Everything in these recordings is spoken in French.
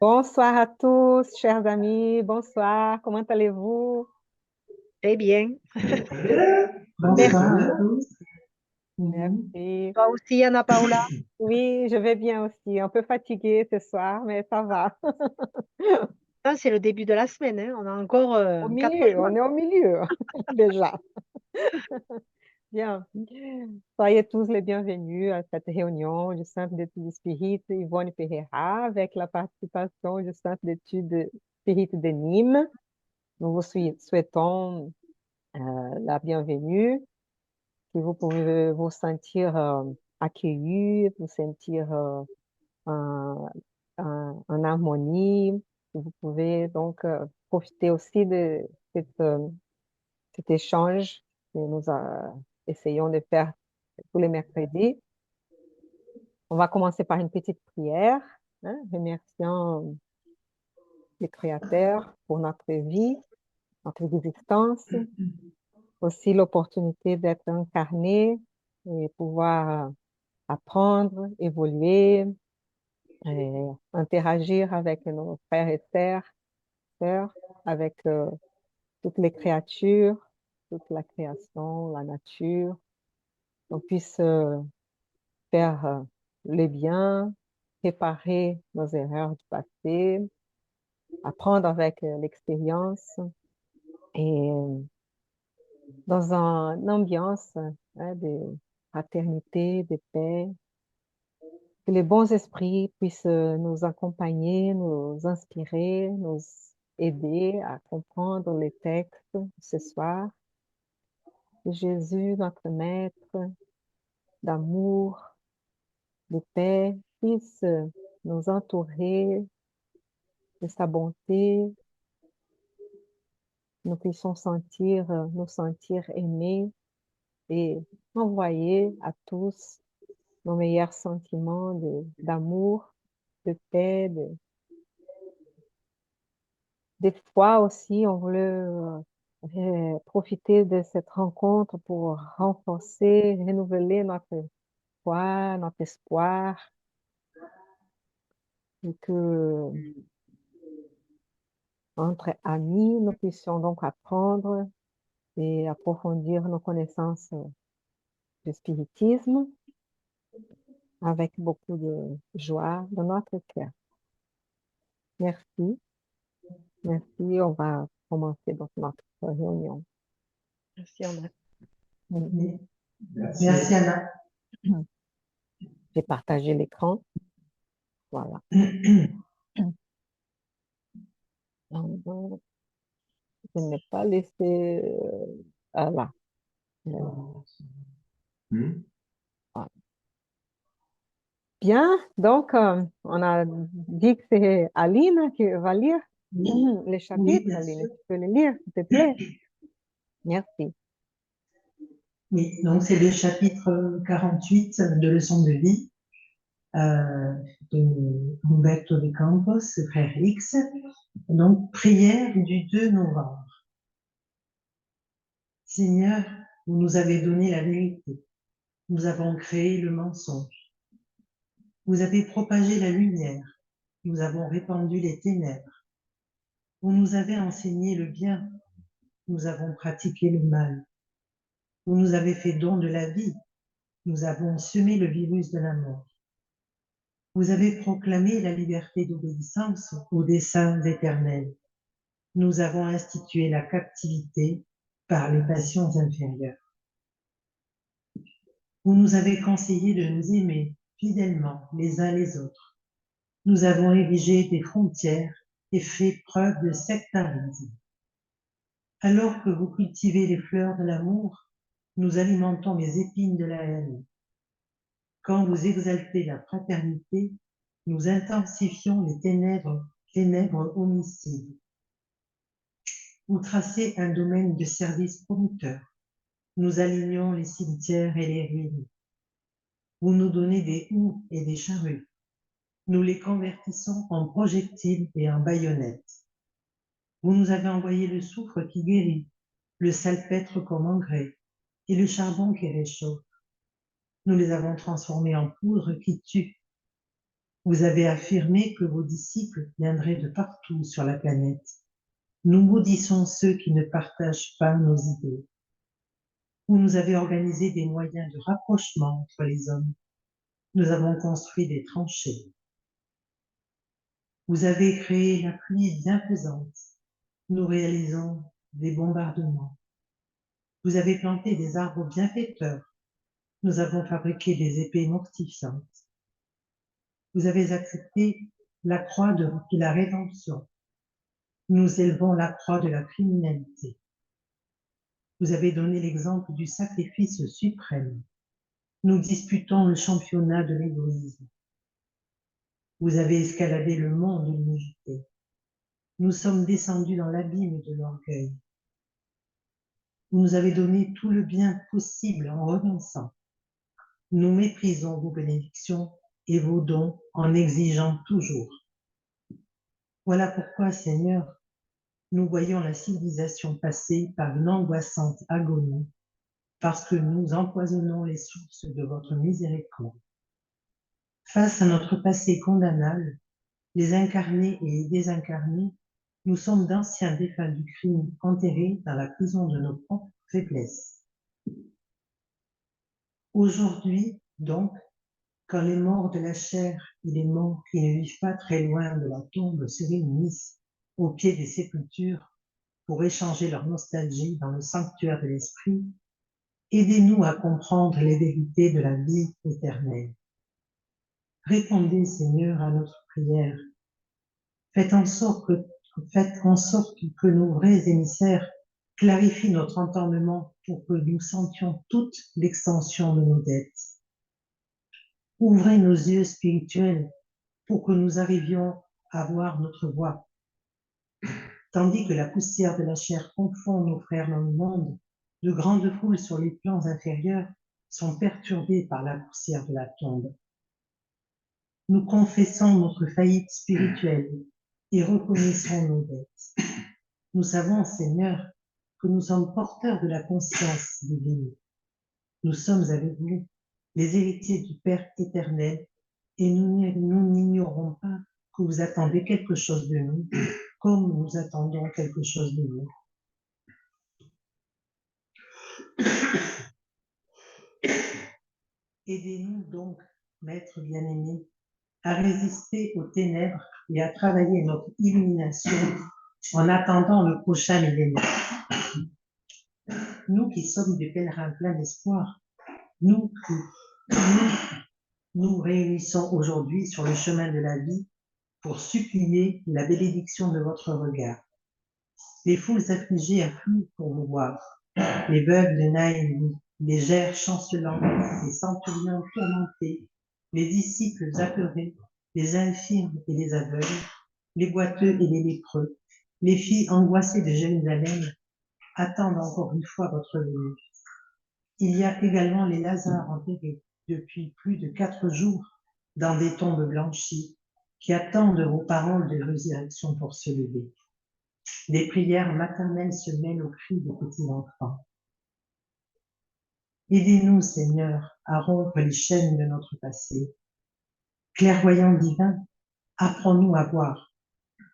Bonsoir à tous, chers amis. Bonsoir. Comment allez-vous? Très bien. Bonsoir Merci. à tous. Mhm. Merci. Toi aussi, Anna Paola? Oui, je vais bien aussi. Un peu fatiguée ce soir, mais ça va. Ça, c'est le début de la semaine, hein. On a encore Au 4 milieu, jours. on est au milieu déjà. Bien. Soyez tous les bienvenus à cette réunion du Centre d'études spirites Yvonne Pereira avec la participation du Centre d'études spirites de Nîmes. Nous vous souhaitons la bienvenue. Si vous pouvez vous sentir accueilli, vous sentir en, en harmonie. Vous pouvez donc profiter aussi de cet échange que nous essayons de faire tous les mercredis. On va commencer par une petite prière, hein, remerciant le Créateur pour notre vie, notre existence, aussi l'opportunité d'être incarné et pouvoir apprendre, évoluer, interagir avec nos frères et sœurs, avec toutes les créatures, toute la création, la nature, qu'on puisse faire le bien, réparer nos erreurs du passé, apprendre avec l'expérience et dans une ambiance hein, de fraternité, de paix, que les bons esprits puissent nous accompagner, nous inspirer, nous aider à comprendre les textes ce soir. Que Jésus, notre Maître d'amour, de paix, puisse nous entourer de sa bonté, nous puissions nous sentir aimés et envoyer à tous nos meilleurs sentiments d'amour, de paix, des fois aussi, on voulait profiter de cette rencontre pour renforcer, renouveler notre foi, notre espoir, et que entre amis, nous puissions donc apprendre et approfondir nos connaissances du spiritisme avec beaucoup de joie dans notre cœur. Merci, merci. On va commencer donc notre réunion. Merci, Anna. Merci Anna. J'ai partagé l'écran. Voilà. Je n'ai pas laissé. Voilà. Voilà. Bien, donc on a dit que c'est Aline qui va lire les Oui, chapitres. bien Aline, sûr. tu peux les lire, s'il te plaît? Merci. Oui, donc c'est le chapitre 48 de Leçons de vie de Humberto de Campos, frère X. Donc, prière du 2 novembre. Seigneur, vous nous avez donné la vérité. Nous avons créé le mensonge. Vous avez propagé la lumière. Nous avons répandu les ténèbres. Vous nous avez enseigné le bien. Nous avons pratiqué le mal. Vous nous avez fait don de la vie. Nous avons semé le virus de la mort. Vous avez proclamé la liberté d'obéissance aux desseins éternels. Nous avons institué la captivité par les passions inférieures. Vous nous avez conseillé de nous aimer fidèlement les uns les autres. Nous avons érigé des frontières et fait preuve de sectarisme. Alors que vous cultivez les fleurs de l'amour, nous alimentons les épines de la haine. Quand vous exaltez la fraternité, nous intensifions les ténèbres homicides. Vous tracez un domaine de service prometteur. Nous alignons les cimetières et les ruines. Vous nous donnez des houes et des charrues. Nous les convertissons en projectiles et en baïonnettes. Vous nous avez envoyé le soufre qui guérit, le salpêtre comme engrais et le charbon qui réchauffe. Nous les avons transformés en poudre qui tue. Vous avez affirmé que vos disciples viendraient de partout sur la planète. Nous maudissons ceux qui ne partagent pas nos idées. Vous nous avez organisé des moyens de rapprochement entre les hommes. Nous avons construit des tranchées. Vous avez créé la pluie bienfaisante. Nous réalisons des bombardements. Vous avez planté des arbres bienfaiteurs. Nous avons fabriqué des épées mortifiantes. Vous avez accepté la croix de la rédemption. Nous élevons la croix de la criminalité. Vous avez donné l'exemple du sacrifice suprême. Nous disputons le championnat de l'égoïsme. Vous avez escaladé le mont de l'humilité. Nous sommes descendus dans l'abîme de l'orgueil. Vous nous avez donné tout le bien possible en renonçant. Nous méprisons vos bénédictions et vos dons en exigeant toujours. Voilà pourquoi, Seigneur, nous voyons la civilisation passer par une angoissante agonie parce que nous empoisonnons les sources de votre miséricorde. Face à notre passé condamnable, les incarnés et les désincarnés, nous sommes d'anciens défunts du crime enterrés dans la prison de nos propres faiblesses. Aujourd'hui, donc, quand les morts de la chair et les morts qui ne vivent pas très loin de la tombe se réunissent au pied des sépultures pour échanger leur nostalgie dans le sanctuaire de l'esprit, aidez-nous à comprendre les vérités de la vie éternelle. Répondez, Seigneur, à notre prière. Faites en sorte que nos vrais émissaires clarifient notre entendement pour que nous sentions toute l'extension de nos dettes. Ouvrez nos yeux spirituels pour que nous arrivions à voir notre voie. Tandis que la poussière de la chair confond nos frères dans le monde, de grandes foules sur les plans inférieurs sont perturbées par la poussière de la tombe. Nous confessons notre faillite spirituelle et reconnaissons nos dettes. Nous savons, Seigneur, que nous sommes porteurs de la conscience divine. Nous sommes avec vous, les héritiers du Père éternel, et nous n'ignorons pas que vous attendez quelque chose de nous, comme nous attendons quelque chose de vous. Aidez-nous donc, Maître bien-aimé, à résister aux ténèbres et à travailler notre illumination en attendant le prochain millénaire. Nous qui sommes des pèlerins pleins d'espoir, nous réunissons aujourd'hui sur le chemin de la vie pour supplier la bénédiction de votre regard. Les foules affligées affluent pour vous voir. Les veuves de Naïm, les gers chancelants, les centurions tourmentés, les disciples apeurés, les infirmes et les aveugles, les boiteux et les lépreux, les filles angoissées de Jérusalem attendent encore une fois votre venue. Il y a également les Lazars enterrés depuis plus de 4 jours dans des tombes blanchies qui attendent vos paroles de résurrection pour se lever. Les prières maternelles se mêlent aux cris des petits enfants. Aidez-nous, Seigneur, à rompre les chaînes de notre passé. Clairvoyant divin, apprends-nous à voir.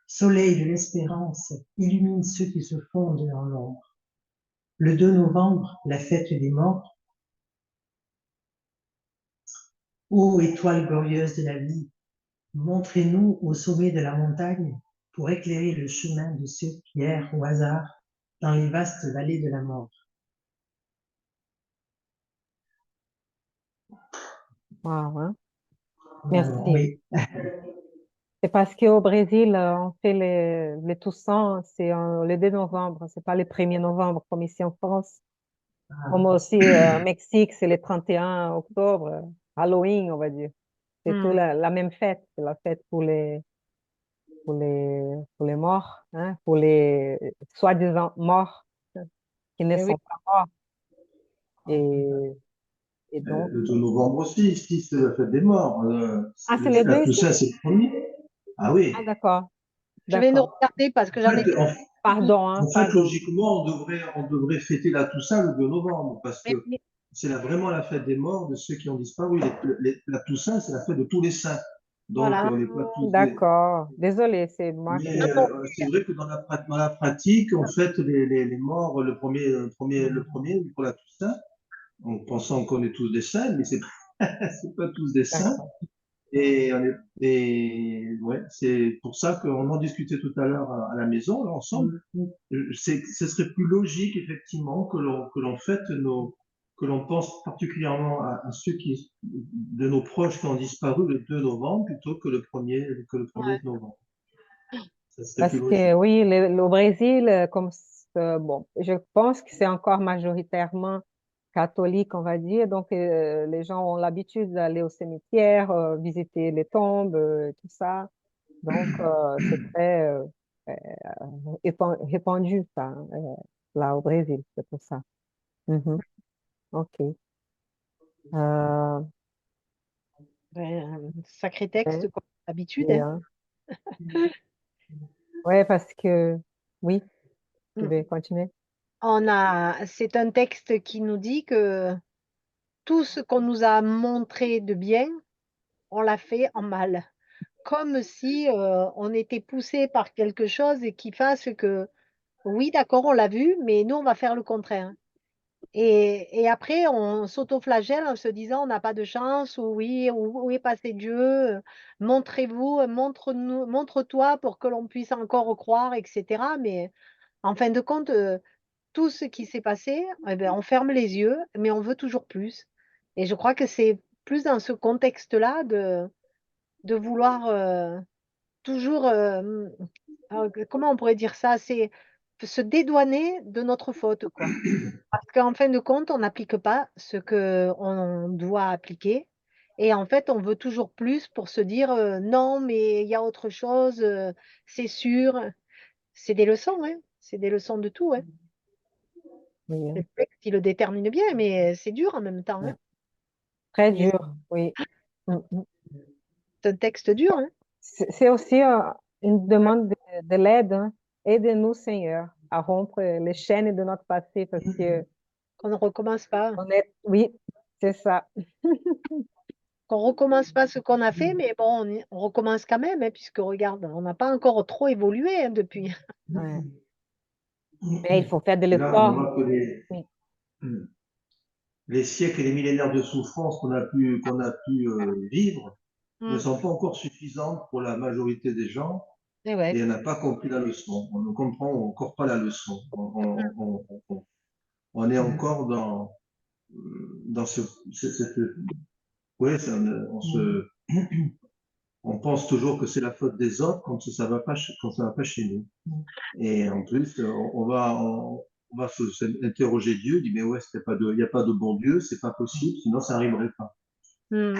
Soleil de l'espérance, illumine ceux qui se fondent dans l'ombre. Le 2 novembre, la fête des morts. Ô étoile glorieuse de la vie, montrez-nous au sommet de la montagne pour éclairer le chemin de ceux qui errent au hasard dans les vastes vallées de la mort. Wow, hein. Merci. Oui. C'est parce qu'au Brésil, on fait les Toussaint, c'est le 2 novembre, c'est pas le 1er novembre comme ici en France. Comme aussi au Mexique, c'est le 31 octobre, Halloween, on va dire. C'est tout la même fête, c'est la fête pour les morts, hein, pour les soi-disant morts qui ne Eh oui. sont pas morts. Et donc, Le 2 novembre aussi, ici, c'est la fête des morts. ah, c'est les La deux ici? Toussaint, c'est le premier. Ah oui. Ah, d'accord. Je vais nous D'accord. regarder parce que j'en ai fait. Pardon, hein, En fait, pardon. logiquement, on devrait fêter la Toussaint le 2 novembre parce que Mais- c'est vraiment la fête des morts de ceux qui ont disparu. La Toussaint, c'est la fête de tous les saints. Donc, Voilà. on n'est pas tous des... D'accord. Désolée, c'est moi qui... Mais c'est vrai que dans la pratique, on fête les morts le premier pour la Toussaint, en pensant qu'on est tous des saints, mais c'est c'est pas tous des saints. D'accord. Et ouais, c'est pour ça qu'on en discutait tout à l'heure à la maison, là, ensemble. Ce serait plus logique, effectivement, que l'on fête que l'on pense particulièrement à ceux de nos proches qui ont disparu le 2 novembre plutôt que le premier Ouais. novembre. Ça serait plus Parce logique. que oui, le Brésil, bon, je pense que c'est encore majoritairement catholique, on va dire. Donc, les gens ont l'habitude d'aller au cimetière, visiter les tombes, tout ça. Donc, c'est très euh, répandu, ça, là au Brésil, c'est pour ça. Mhm. OK. Euh, Un sacré ouais, texte, comme d'habitude, hein. bien. Ouais, parce que, oui, tu Mm. veux continuer? C'est un texte qui nous dit que tout ce qu'on nous a montré de bien, on l'a fait en mal. Comme si on était poussé par quelque chose et qui fasse que, oui, d'accord, on l'a vu, mais nous, on va faire le contraire. Et après, on s'autoflagelle en se disant: «On n'a pas de chance» ou «Oui, où est passé Dieu? Montrez-vous, montre-nous montre-toi pour que l'on puisse encore croire» et cetera. Mais en fin de compte, tout ce qui s'est passé, eh beh, on ferme les yeux, mais on veut toujours plus. Et je crois que c'est plus dans ce contexte-là de vouloir, toujours, comment on pourrait dire ça? C'est se dédouaner de notre faute, quoi. Parce qu'en fin de compte, on n'applique pas ce qu'on doit appliquer et en fait, on veut toujours plus pour se dire, «Non, mais il y a autre chose, c'est sûr». C'est des leçons, hein, c'est des leçons de tout, hein. Oui, Le hein. texte, il le détermine bien, mais c'est dur en même temps, Ouais. hein. Très Et dur, oui. Mm, mm. c'est un texte dur, hein. C'est aussi une demande de l'aide, hein. Aide-nous, Seigneur, à rompre les chaînes de notre passé parce que Qu'on ne recommence pas, oui, c'est ça. qu'on recommence pas ce qu'on a fait, mais bon, on recommence quand même, hein, puisque regarde, on n'a pas encore trop évolué, hein, depuis. Ouais. Mais il faut faire de C'est là qu'on l'effort. voit que Oui. les siècles et les millénaires de souffrance qu'on a pu vivre ne Mmh. sont pas encore suffisantes pour la majorité des gens Et ouais. et on n'a pas compris la leçon. On ne comprend encore pas la leçon. On est encore dans ouais, on pense toujours que c'est la faute des autres quand ça va pas, quand ça va pas chez nous. Et en plus, on va s'interroger Dieu, dit mais ouais, il n'y a pas de bon Dieu, c'est pas possible, sinon ça n'arriverait pas. Mmh.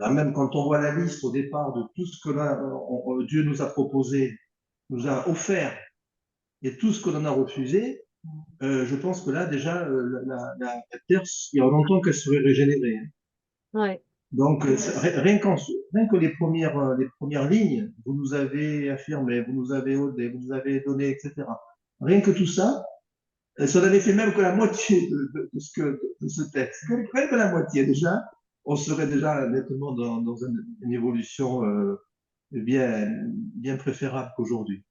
Là, même quand on voit la liste au départ de tout ce que Dieu nous a proposé, nous a offert, et tout ce que l'on a refusé, je pense que là déjà la terre, il y a longtemps qu'elle serait régénérée, hein. Ouais. Donc rien que les premières lignes, vous nous avez affirmé, vous nous avez aidé, vous nous avez donné, etc. Rien que tout ça, si on avait fait même que la moitié de ce texte, même que la moitié déjà, on serait déjà nettement dans une évolution bien préférable qu'aujourd'hui.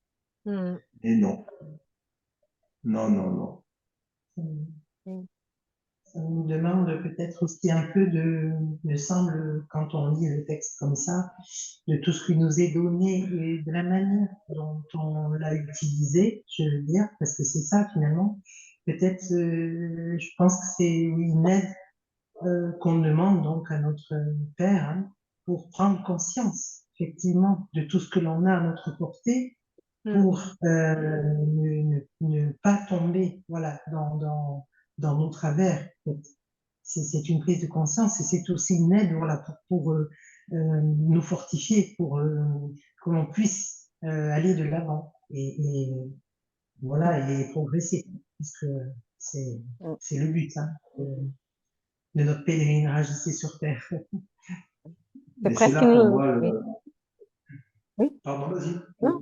Mmh. Et non, non, non, non. Mm. Ça nous demande peut-être aussi un peu me semble, quand on lit le texte comme ça, de tout ce qui nous est donné et de la manière dont on l'a utilisé, je veux dire, parce que c'est ça finalement. Peut-être, je pense que c'est oui, une aide qu'on demande donc à notre Père, hein, pour prendre conscience, effectivement, de tout ce que l'on a à notre portée, Mmh. pour ne pas tomber, voilà, dans nos travers. C'est une prise de conscience et c'est aussi une aide, voilà, nous fortifier, pour que l'on puisse aller de l'avant et voilà, et progresser, parce que c'est Mm. c'est le but, hein, de notre pèlerinage ici sur Terre. C'est Et c'est presque là qu'on une... voit Oui, le... oui, Pardon, vas-y. non?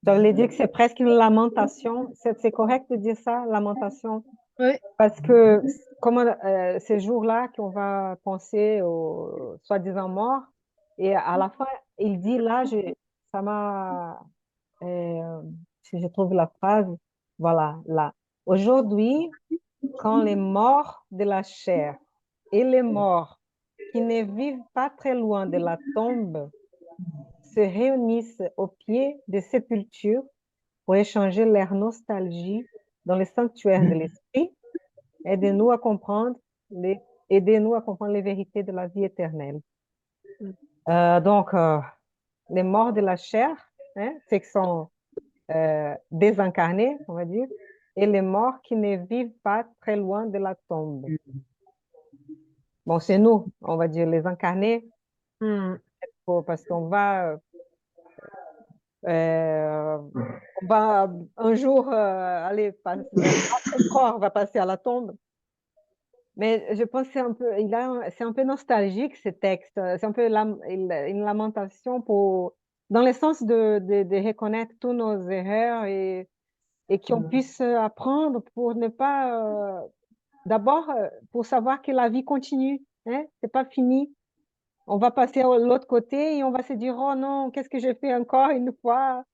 Je voulais dire que c'est presque une lamentation. C'est correct de dire ça, lamentation? Ouais. Parce que comment ces jours-là qu'on va penser aux soi-disant morts, et à la fin, il dit là, ça m'a, si je trouve la phrase, voilà, là. Aujourd'hui, quand les morts de la chair et les morts qui ne vivent pas très loin de la tombe se réunissent au pied des sépultures pour échanger leur nostalgie dans le sanctuaire de l'esprit, aidez-nous à comprendre aidez-nous à comprendre les vérités de la vie éternelle. Donc, les morts de la chair, hein, ceux qui sont désincarnés, on va dire, et les morts qui ne vivent pas très loin de la tombe. Bon, c'est nous, on va dire, les incarnés, parce on va un jour aller notre corps va passer à la tombe. Mais je pense que c'est un peu nostalgique ce texte. C'est un peu une lamentation dans le sens de reconnaître tous nos erreurs et qu'on puisse apprendre pour ne pas, d'abord, pour savoir que la vie continue, hein, c'est pas fini. On va passer à l'autre côté et on va se dire, oh non, qu'est-ce que j'ai fait encore une fois?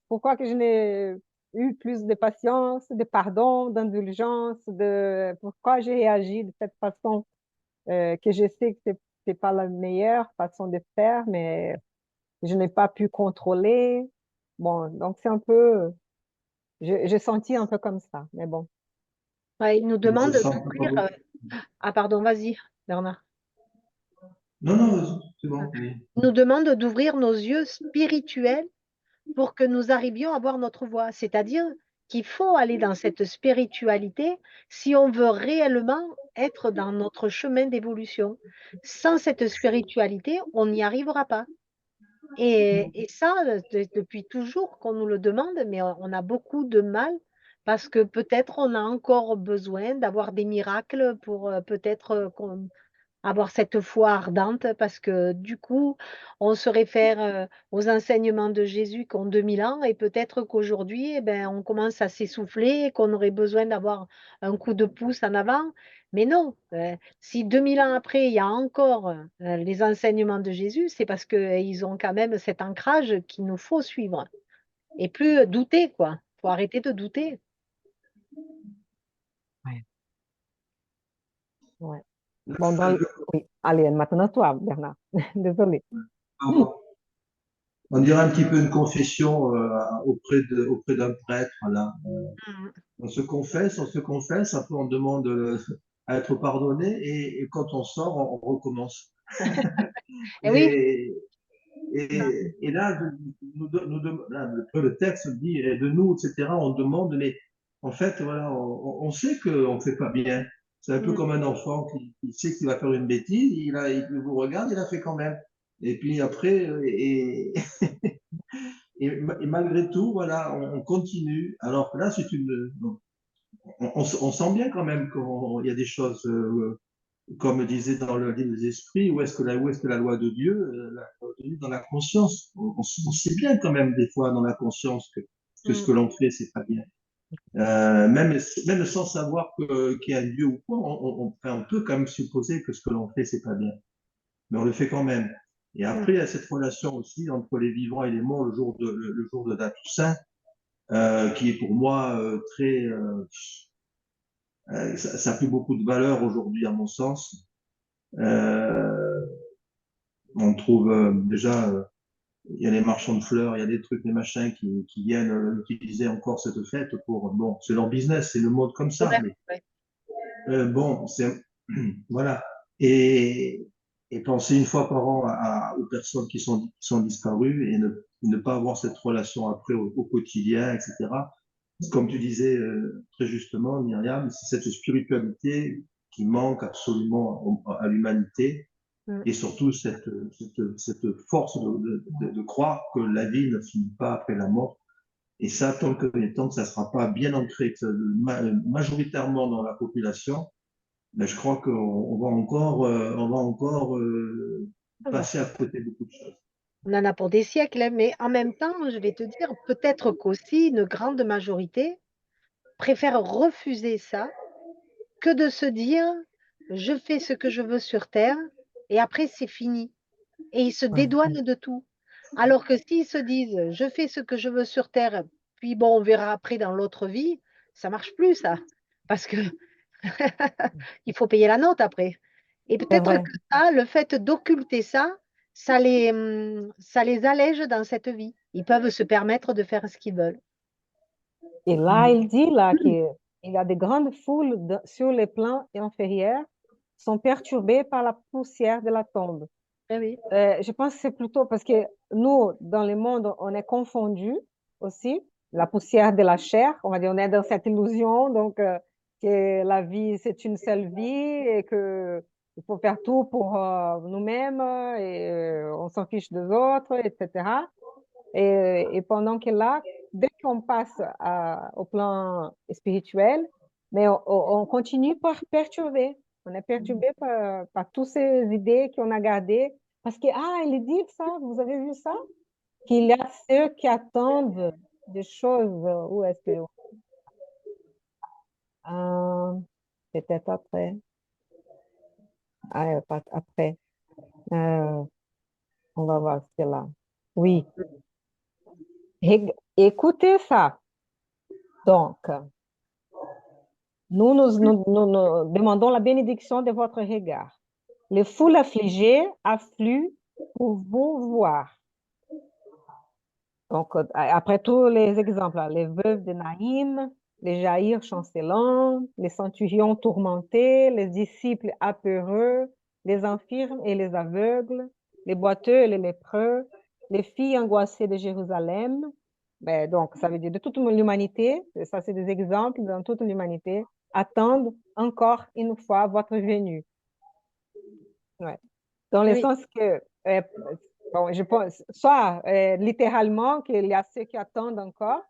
Pourquoi que je n'ai eu plus de patience, de pardon, d'indulgence, pourquoi j'ai réagi de cette façon que je sais que c'est pas la meilleure façon de faire, mais je n'ai pas pu contrôler. Bon, donc c'est un peu, j'ai senti un peu comme ça, mais bon. Ouais, il nous Je demande sens pas d'ouvrir. beaucoup. Ah, pardon, vas-y, Bernard. Non, non, vas-y, c'est bon. Oui. Il nous demande d'ouvrir nos yeux spirituels pour que nous arrivions à voir notre voie. C'est-à-dire qu'il faut aller dans cette spiritualité si on veut réellement être dans notre chemin d'évolution. Sans cette spiritualité, on n'y arrivera pas. Et ça, depuis toujours qu'on nous le demande, mais on a beaucoup de mal parce que peut-être on a encore besoin d'avoir des miracles pour peut-être avoir cette foi ardente parce que du coup, on se réfère aux enseignements de Jésus qui ont 2000 ans et peut-être qu'aujourd'hui, eh ben, on commence à s'essouffler et qu'on aurait besoin d'avoir un coup de pouce en avant. Mais non, si 2000 ans après, il y a encore les enseignements de Jésus, c'est parce qu'ils ont quand même cet ancrage qu'il nous faut suivre et plus douter, quoi. Il faut arrêter de douter. Ouais. Ouais. Bon, oui. Allez, maintenant toi, Bernard. Désolée. On dirait un petit peu une confession auprès d'un prêtre. Là. Mhm. On se confesse, après on demande à être pardonné et quand on sort, on recommence. Et oui, Et, et là, là, le texte dit et de nous, etc. On demande, mais en fait, voilà, on sait qu'on ne fait pas bien. C'est un peu mhm. comme un enfant qui sait qu'il va faire une bêtise, il vous regarde, il a fait quand même. Et puis après, et malgré tout, voilà, on continue. Alors que là, on sent bien quand même qu'il y a des choses, comme disait dans le livre des esprits, où est-ce que la loi de Dieu, la loi de Dieu dans la conscience. On sait bien quand même des fois dans la conscience que ce Mhm. que l'on fait, c'est pas bien. Même sans savoir qu'il y a un Dieu ou quoi, on peut quand même supposer que ce que l'on fait, c'est pas bien. Mais on le fait quand même. Et après, il y a cette relation aussi entre les vivants et les morts le jour de la Toussaint, qui est pour moi très, ça a plus beaucoup de valeur aujourd'hui à mon sens. Euh, on trouve déjà, il y a les marchands de fleurs, il y a des trucs, des machins qui viennent utiliser encore cette fête pour, bon, c'est leur business, c'est le mode comme ça, Ouais, mais ouais. bon, c'est, voilà. Et, et penser une fois par an aux personnes qui sont disparues et ne pas avoir cette relation après au quotidien, etc. Comme tu disais très justement, Myriam, c'est cette spiritualité qui manque absolument à l'humanité Mhm. et surtout cette force de croire que la vie ne finit pas après la mort. Et ça, tant que ça ne sera pas bien ancré majoritairement dans la population, ben, je crois on va encore Ah bah, passer à côté de beaucoup de choses. on en a pour des siècles, hein, mais en même temps, je vais te dire, peut-être qu'aussi une grande majorité préfère refuser ça que de se dire, je fais ce que je veux sur Terre et après c'est fini. Et ils se Ouais. dédouanent de tout. Alors que s'ils se disent, je fais ce que je veux sur Terre, puis bon, on verra après dans l'autre vie, ça marche plus, ça. Parce que il faut payer la note après. Et C'est peut-être vrai. que ça, le fait d'occulter ça, ça les allège dans cette vie. Ils peuvent se permettre de faire ce qu'ils veulent. Et là, il dit là qu'il y a des grandes foules sur les plans inférieurs sont perturbées par la poussière de la tombe. Eh oui. Je pense que c'est plutôt parce que nous, dans le monde, on est confondus aussi. La poussière de la chair, on va dire, on est dans cette illusion, donc que la vie, c'est une seule vie et que il faut faire tout pour nous-mêmes et on s'en fiche des autres, etc. Et pendant que là, dès qu'on passe au plan spirituel, mais on continue par perturber. On est perturbé par toutes ces idées qu'on a gardées. Parce que, ah, il dit ça, vous avez vu ça? Qu'il y a ceux qui attendent des choses. Où est-ce que... Euh, peut-être après. Ah, pas après. Euh, on va voir, c'est là. Oui. Écoutez ça. Donc, nous demandons la bénédiction de votre regard. Les foules affligées affluent pour vous voir. Donc, après tous les exemples, là, les veuves de Naïm, les jaïrs chancelants, les centurions tourmentés, les disciples apeureux, les infirmes et les aveugles, les boiteux et les lépreux, les filles angoissées de Jérusalem. Ben, donc, ça veut dire de toute l'humanité, ça c'est des exemples dans toute l'humanité, attendent encore une fois votre venue. Ouais. Dans le Oui. sens que, bon, je pense, soit littéralement qu'il y a ceux qui attendent encore,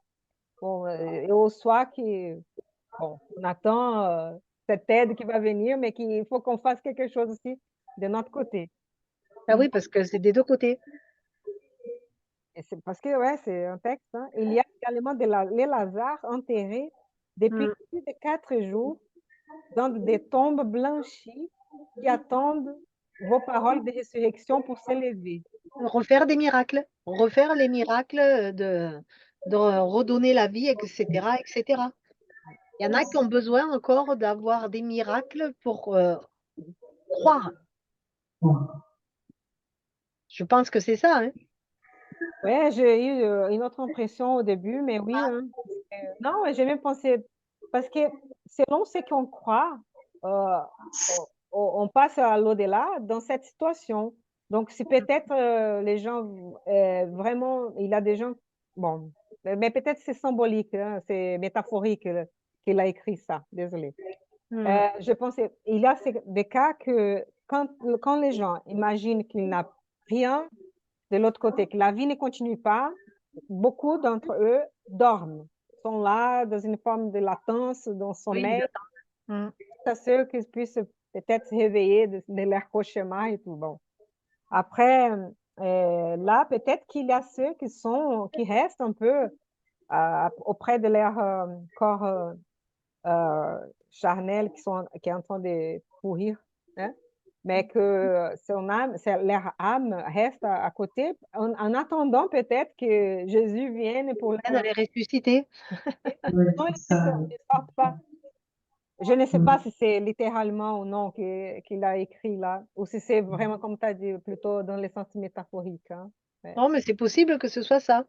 bon, ou soit qui, bon, on attend cette aide qui va venir, mais qu'il faut qu'on fasse quelque chose aussi de notre côté. Ah oui, parce que c'est des deux côtés. Et c'est parce que, ouais, c'est un texte, hein. Il y a également les Lazare enterrés depuis Mm. plus de 4 jours dans des tombes blanchies qui attendent vos paroles de résurrection pour s'élever. Refaire des miracles, refaire les miracles de redonner la vie, etc., etc. Il y en a qui ont besoin encore d'avoir des miracles pour croire. Je pense que c'est ça, hein. Ouais, j'ai eu une autre impression au début, mais oui, hein. Non, j'ai même pensé, parce que selon ce qu'on croit, euh, on passe à l'au-delà dans cette situation. Donc, si peut-être les gens, vraiment, il y a des gens, bon, mais peut-être c'est symbolique, hein, c'est métaphorique qu'il a écrit ça, désolé. Mm. Je pensais, il y a des cas que quand les gens imaginent qu'il n'a rien de l'autre côté, que la vie ne continue pas, beaucoup d'entre eux dorment, sont là dans une forme de latence, dans le Oui, ils sommeil, attendent. Mm. à ce qu'ils puissent peut-être se réveiller de leur cauchemar et tout. Bon. Après, là, peut-être qu'il y a ceux qui restent un peu auprès de leur corps charnel qui est en train de pourrir, hein? Mais que leur âme reste à côté en attendant peut-être que Jésus vienne pour les Elle est ressuscitée. Oui, non, c'est ça. ils ne sortent pas. Je ne sais pas Mm. si c'est littéralement ou non qu'il a écrit là, ou si c'est vraiment, comme tu as dit, plutôt dans le sens métaphorique, hein. Ouais. Non, mais c'est possible que ce soit ça,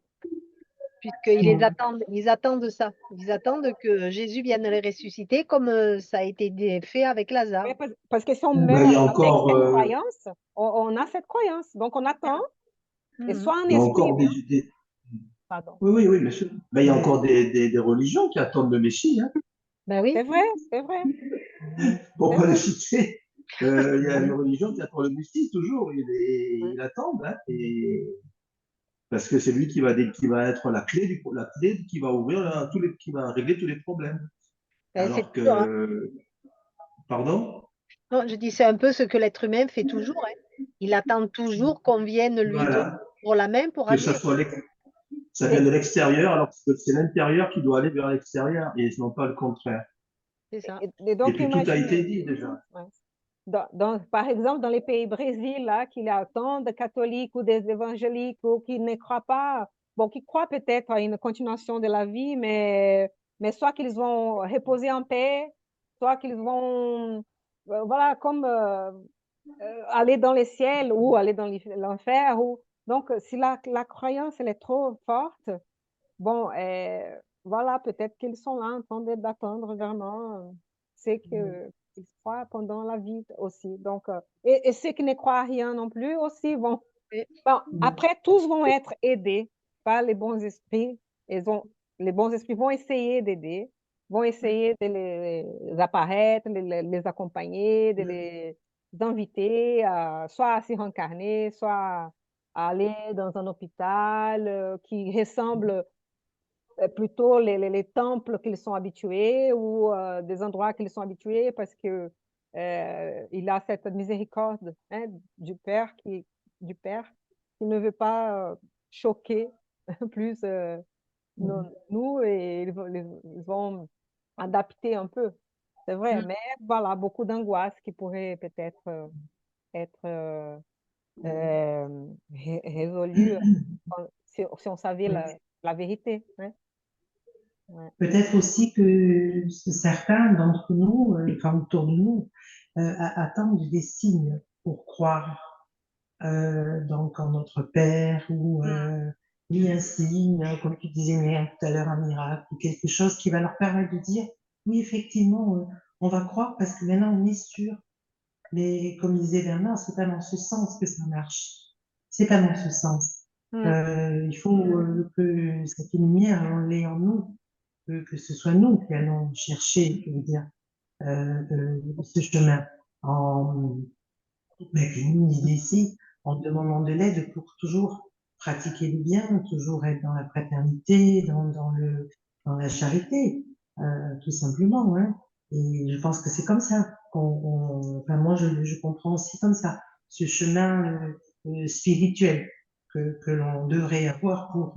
ils attendent ça. Ils attendent que Jésus vienne les ressusciter comme ça a été fait avec Lazare. Ouais, parce que si on Ben, il y meurt a avec encore, cette croyance, on a cette croyance. Donc on attend, et Mhm. soit en il y a esprit, encore bien, des- pardon. oui, oui, oui, bien sûr. Ben, il y a encore des religions qui attendent le Messie, hein. Ben oui. C'est vrai, c'est vrai, Pour c'est pas le vrai. citer, il y a une religion qui attend le Messie toujours, Ouais. il attend, hein, parce que c'est lui qui va être la clé qui va ouvrir qui va régler tous les problèmes. Ben, c'est Alors toujours, hein. que, pardon? Non, je dis, c'est un peu ce que l'être humain fait toujours, hein. Il attend toujours qu'on vienne lui donner Voilà. pour la main pour Que ça agir. soit ça vient C'est de l'extérieur, alors que c'est l'intérieur qui doit aller vers l'extérieur et non pas le contraire. C'est ça. et Et donc puis tout a été imaginez. dit déjà. Ouais. par exemple, dans les pays Brésil, là, qu'il y a tant de catholiques ou des évangéliques ou qui ne croient pas, bon, qui croient peut-être à une continuation de la vie, mais soit qu'ils vont reposer en paix, soit qu'ils vont, voilà, comme aller dans les ciels ou aller dans l'enfer. Donc, si la croyance, elle est trop forte, bon, voilà, peut-être qu'ils sont là en train d'attendre vraiment ce qu'ils croient pendant la vie aussi. Donc, et ceux qui ne croient à rien non plus aussi vont. Oui. Bon, après, tous vont être aidés par les bons esprits. Les bons esprits vont essayer d'aider, vont essayer de les apparaître, de les accompagner, de les inviter soit à s'y réincarner, soit à aller dans un hôpital qui ressemble plutôt les temples qu'ils sont habitués ou des endroits qu'ils sont habitués parce que il a cette miséricorde hein, du Père qui ne veut pas choquer plus nous et ils vont adapter un peu. C'est vrai, mais voilà, beaucoup d'angoisse qui pourrait peut-être être résolue si on savait la vérité. Hein. Ouais. Peut-être aussi que certains d'entre nous, enfin autour de nous, attendent des signes pour croire donc en notre Père ou oui, un signe, comme tu disais Myriam tout à l'heure, un miracle ou quelque chose qui va leur permettre de dire oui, effectivement, on va croire parce que maintenant on est sûr. Mais comme disait Bernard, c'est pas dans ce sens que ça marche. C'est pas dans ce sens. Il faut que cette lumière, on l'ait en nous, que ce soit nous qui allons chercher, je veux dire, ce chemin. Mais qui nous ici, en demandant de l'aide pour toujours pratiquer le bien, toujours être dans la fraternité, dans la charité, tout simplement. Hein. Et je pense que c'est comme ça enfin moi je comprends aussi comme ça ce chemin spirituel que l'on devrait avoir pour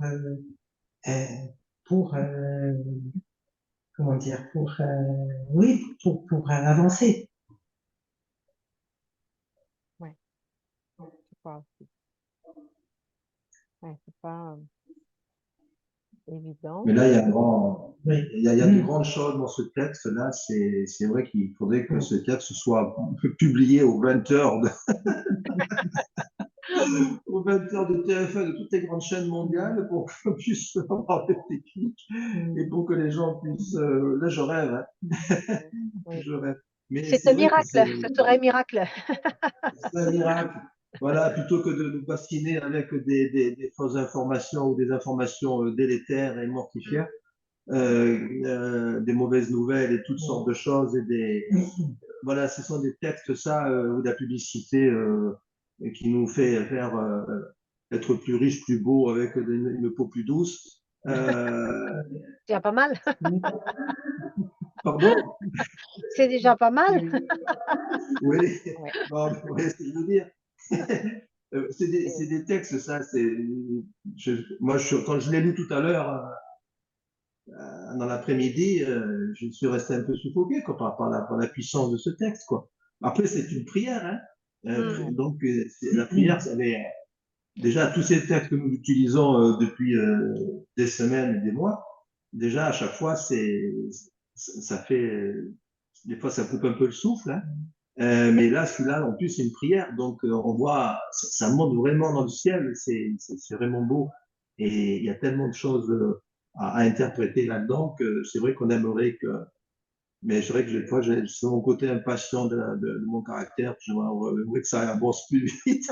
comment dire, oui, pour avancer. Ouais, je crois aussi. Ouais, c'est pas évident. Mais là, il y a, Oui. il y a de grandes choses dans ce texte-là. C'est vrai qu'il faudrait que ce texte soit publié aux 20 heures aux 20 heures de TF1 de toutes les grandes chaînes mondiales pour qu'on puisse avoir des techniques et pour que les gens puissent. Là, je rêve. Hein. Oui. Je rêve. Mais C'est c'est un vrai que miracle, ce serait un miracle. c'est un miracle. Voilà, plutôt que de nous bassiner avec des fausses informations ou des informations délétères et mortifères, des mauvaises nouvelles et toutes sortes de choses voilà, ce sont des textes ça ou de la publicité qui nous fait faire être plus riche, plus beau avec une peau plus douce. C'est déjà pas mal. Pardon? C'est déjà pas mal. Oui, Ouais. bon, vous voyez ce que je veux dire. C'est des textes, ça. Quand je l'ai lu tout à l'heure, dans l'après-midi, je suis resté un peu suffoqué quoi, par la puissance de ce texte. Quoi. Après, c'est une prière. Hein. Donc, la prière, déjà, tous ces textes que nous utilisons depuis des semaines et des mois, déjà, à chaque fois, ça fait. Des fois, ça coupe un peu le souffle. Hein. Mais là, celui-là, en plus, c'est une prière. Donc, on voit, ça monte vraiment dans le ciel. C'est vraiment beau. Et il y a tellement de choses à interpréter là-dedans que c'est vrai qu'on aimerait que. Mais c'est vrai que des fois, c'est mon côté impatient de mon caractère. J'aimerais que ça avance plus vite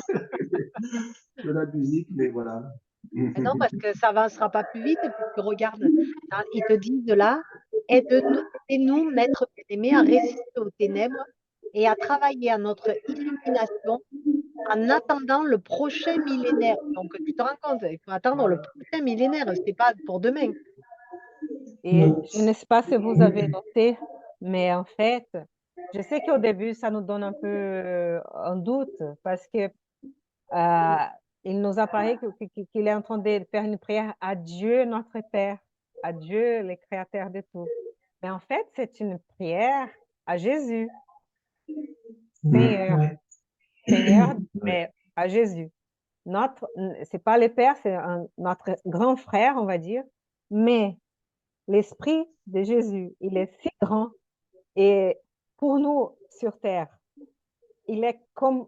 que la musique, mais voilà. Non, parce que ça avancera pas plus vite, puisque regarde, ils te disent là, aidez-nous, maître bien-aimé, à résister aux ténèbres et à travailler à notre illumination en attendant le prochain millénaire. Donc, tu te rends compte, il faut attendre le prochain millénaire, c'est pas pour demain. Et je ne sais pas si vous avez noté, mais en fait, je sais qu'au début, ça nous donne un peu un doute parce que il nous apparaît qu'il est en train de faire une prière à Dieu, notre Père, à Dieu, le Créateur de tout. Mais en fait, c'est une prière à Jésus. Seigneur, Ouais. Seigneur, Ouais. mais à Jésus. C'est pas le Père, c'est notre grand frère, on va dire, mais l'Esprit de Jésus, il est si grand et pour nous sur terre, il est comme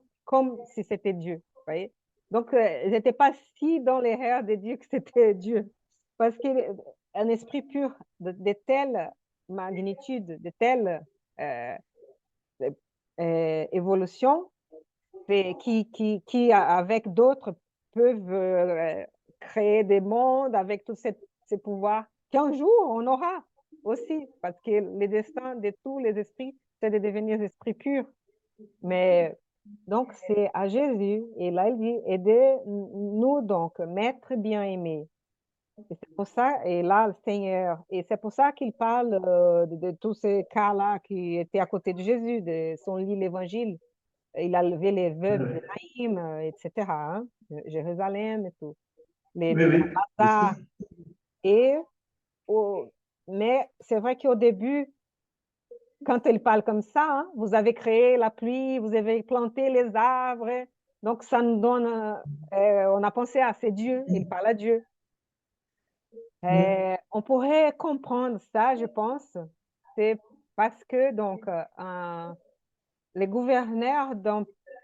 si c'était Dieu, vous voyez? Donc, ils n'étaient pas si dans les rêves de Dieu que c'était Dieu, parce qu'un esprit pur de telle magnitude, de telle euh, évolution, qui avec d'autres, peuvent créer des mondes avec tous ces pouvoirs qu'un jour on aura aussi, parce que le destin de tous les esprits, c'est de devenir esprits purs. Mais donc, c'est à Jésus, et là, il dit, aidez-nous donc, maître bien-aimé. Et c'est pour ça, et là, le Seigneur, et c'est pour ça qu'il parle de tous ces cas-là qui étaient à côté de Jésus, de son lit l'évangile. Il a levé les veuves de Ouais. Naïm, etc., hein, Jérusalem et tout, Oui, les oui, bien sûr. Lazare. Et, mais c'est vrai qu'au début, quand il parle comme ça, hein, vous avez créé la pluie, vous avez planté les arbres, donc ça nous donne, on a pensé à c'est Dieu, il parle à Dieu. On pourrait comprendre ça, je pense, c'est parce que donc les gouverneurs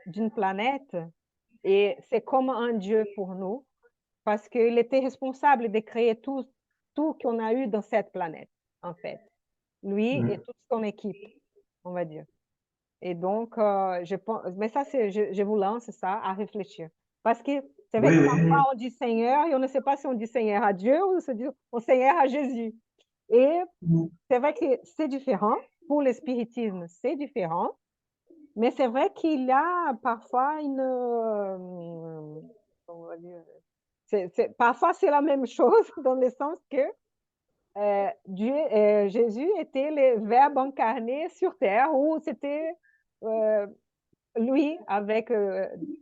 d'une planète, et c'est comme un Dieu pour nous, parce qu'il était responsable de créer tout qu'on a eu dans cette planète, en fait. Lui et toute son équipe, on va dire. Et donc, je pense, mais ça, je vous lance ça à réfléchir. Parce que c'est vrai Oui, que oui. parfois on dit Seigneur et on ne sait pas si on dit Seigneur à Dieu ou se dit on Seigneur à Jésus. Et c'est vrai que c'est différent. Pour le spiritisme, c'est différent. Mais c'est vrai qu'il y a parfois on va dire, parfois c'est la même chose dans le sens que Jésus était le Verbe incarné sur terre où c'était euh, lui avec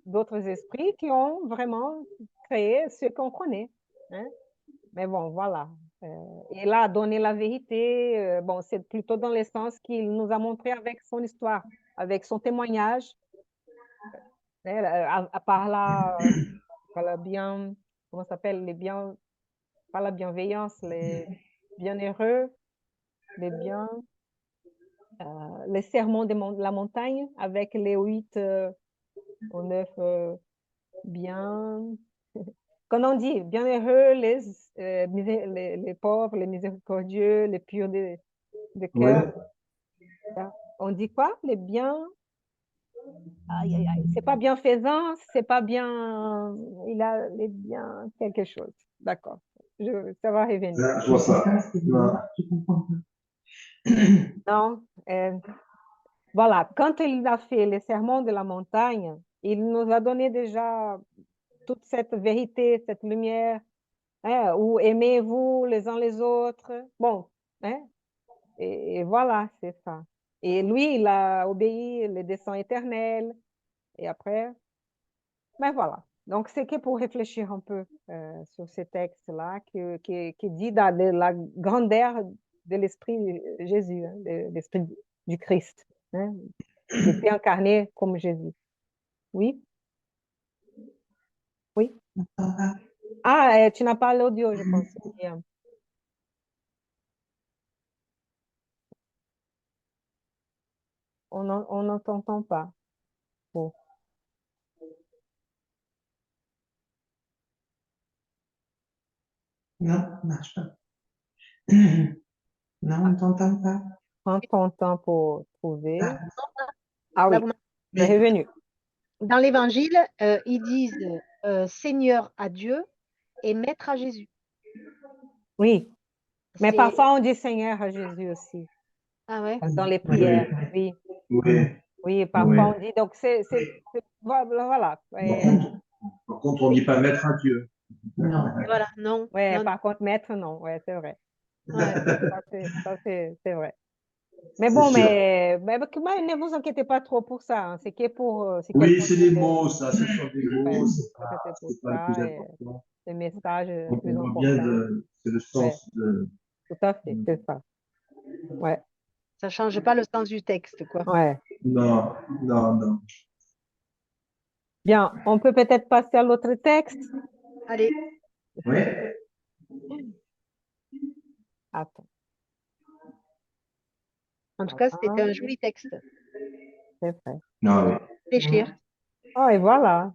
d'autres esprits qui ont vraiment créé ce qu'on connaît, hein. Mais bon, voilà. Il a donné la vérité. Bon, c'est plutôt dans le sens qu'il nous a montré avec son histoire, avec son témoignage, hein, par la bien, comment ça s'appelle, par la bienveillance, les bienheureux, les bien, les sermons de la montagne avec les 8 ou 9 bien. Quand on dit bienheureux, les pauvres, les miséricordieux, les purs de Oui. cœur, on dit quoi? Les bien. Aïe, aïe, aïe. C'est pas bienfaisant, c'est pas bien. Il a les biens, quelque chose. D'accord. Ça va revenir. Là, je vois ça. Non. Je comprends pas. Non, voilà. Quand il a fait les sermons de la montagne, il nous a donné déjà toute cette vérité, cette lumière, hein, où aimez-vous les uns les autres. Bon, hein, et voilà, c'est ça. Et lui, il a obéi les desseins éternels. Et après, mais voilà. Donc, c'est que pour réfléchir un peu sur ces textes-là qui dit de la grandeur de l'esprit de Jésus, hein, de l'esprit du Christ, hein, qui était incarné comme Jésus. Oui, oui. Ah, tu n'as pas l'audio, je pense. Bien. On n'en t'entend pas. Bon. Non, ça marche pas. Non, on ne t'entend pas. Prends ton temps pour trouver. Ah, Ah Là, oui, c'est oui. revenu. dans l'Évangile, ils disent Seigneur à Dieu et Maître à Jésus. Oui, mais C'est parfois on dit Seigneur à Jésus aussi, ah ouais. dans les Oui, prières. oui. Oui, Oui. oui, Oui. parfois on dit. Donc, voilà. Par contre, on ne dit pas maître à Dieu. Non. Voilà, non, Ouais, non, par contre, maître, non. Ouais, c'est vrai. ouais. C'est vrai. Mais C'est bon, sûr. mais ne vous inquiétez pas trop pour ça, hein. C'est que pour, c'est Oui, quelque c'est chose des de, mots, ça. Ce sont des ouais, mots. c'était pour C'est pas le plus ça, et important. le message On, le on plus voit bien important. c'est le Ouais, sens de. tout à fait, c'est ça. Ouais. Ça ne change pas le sens du texte, quoi. Ouais. Non, non, non. Bien, on peut peut-être passer à l'autre texte. Allez, Oui. Attends. en tout cas, c'était Voilà, un joli texte. c'est vrai. Non, oui. Réfléchir. Oh, et voilà.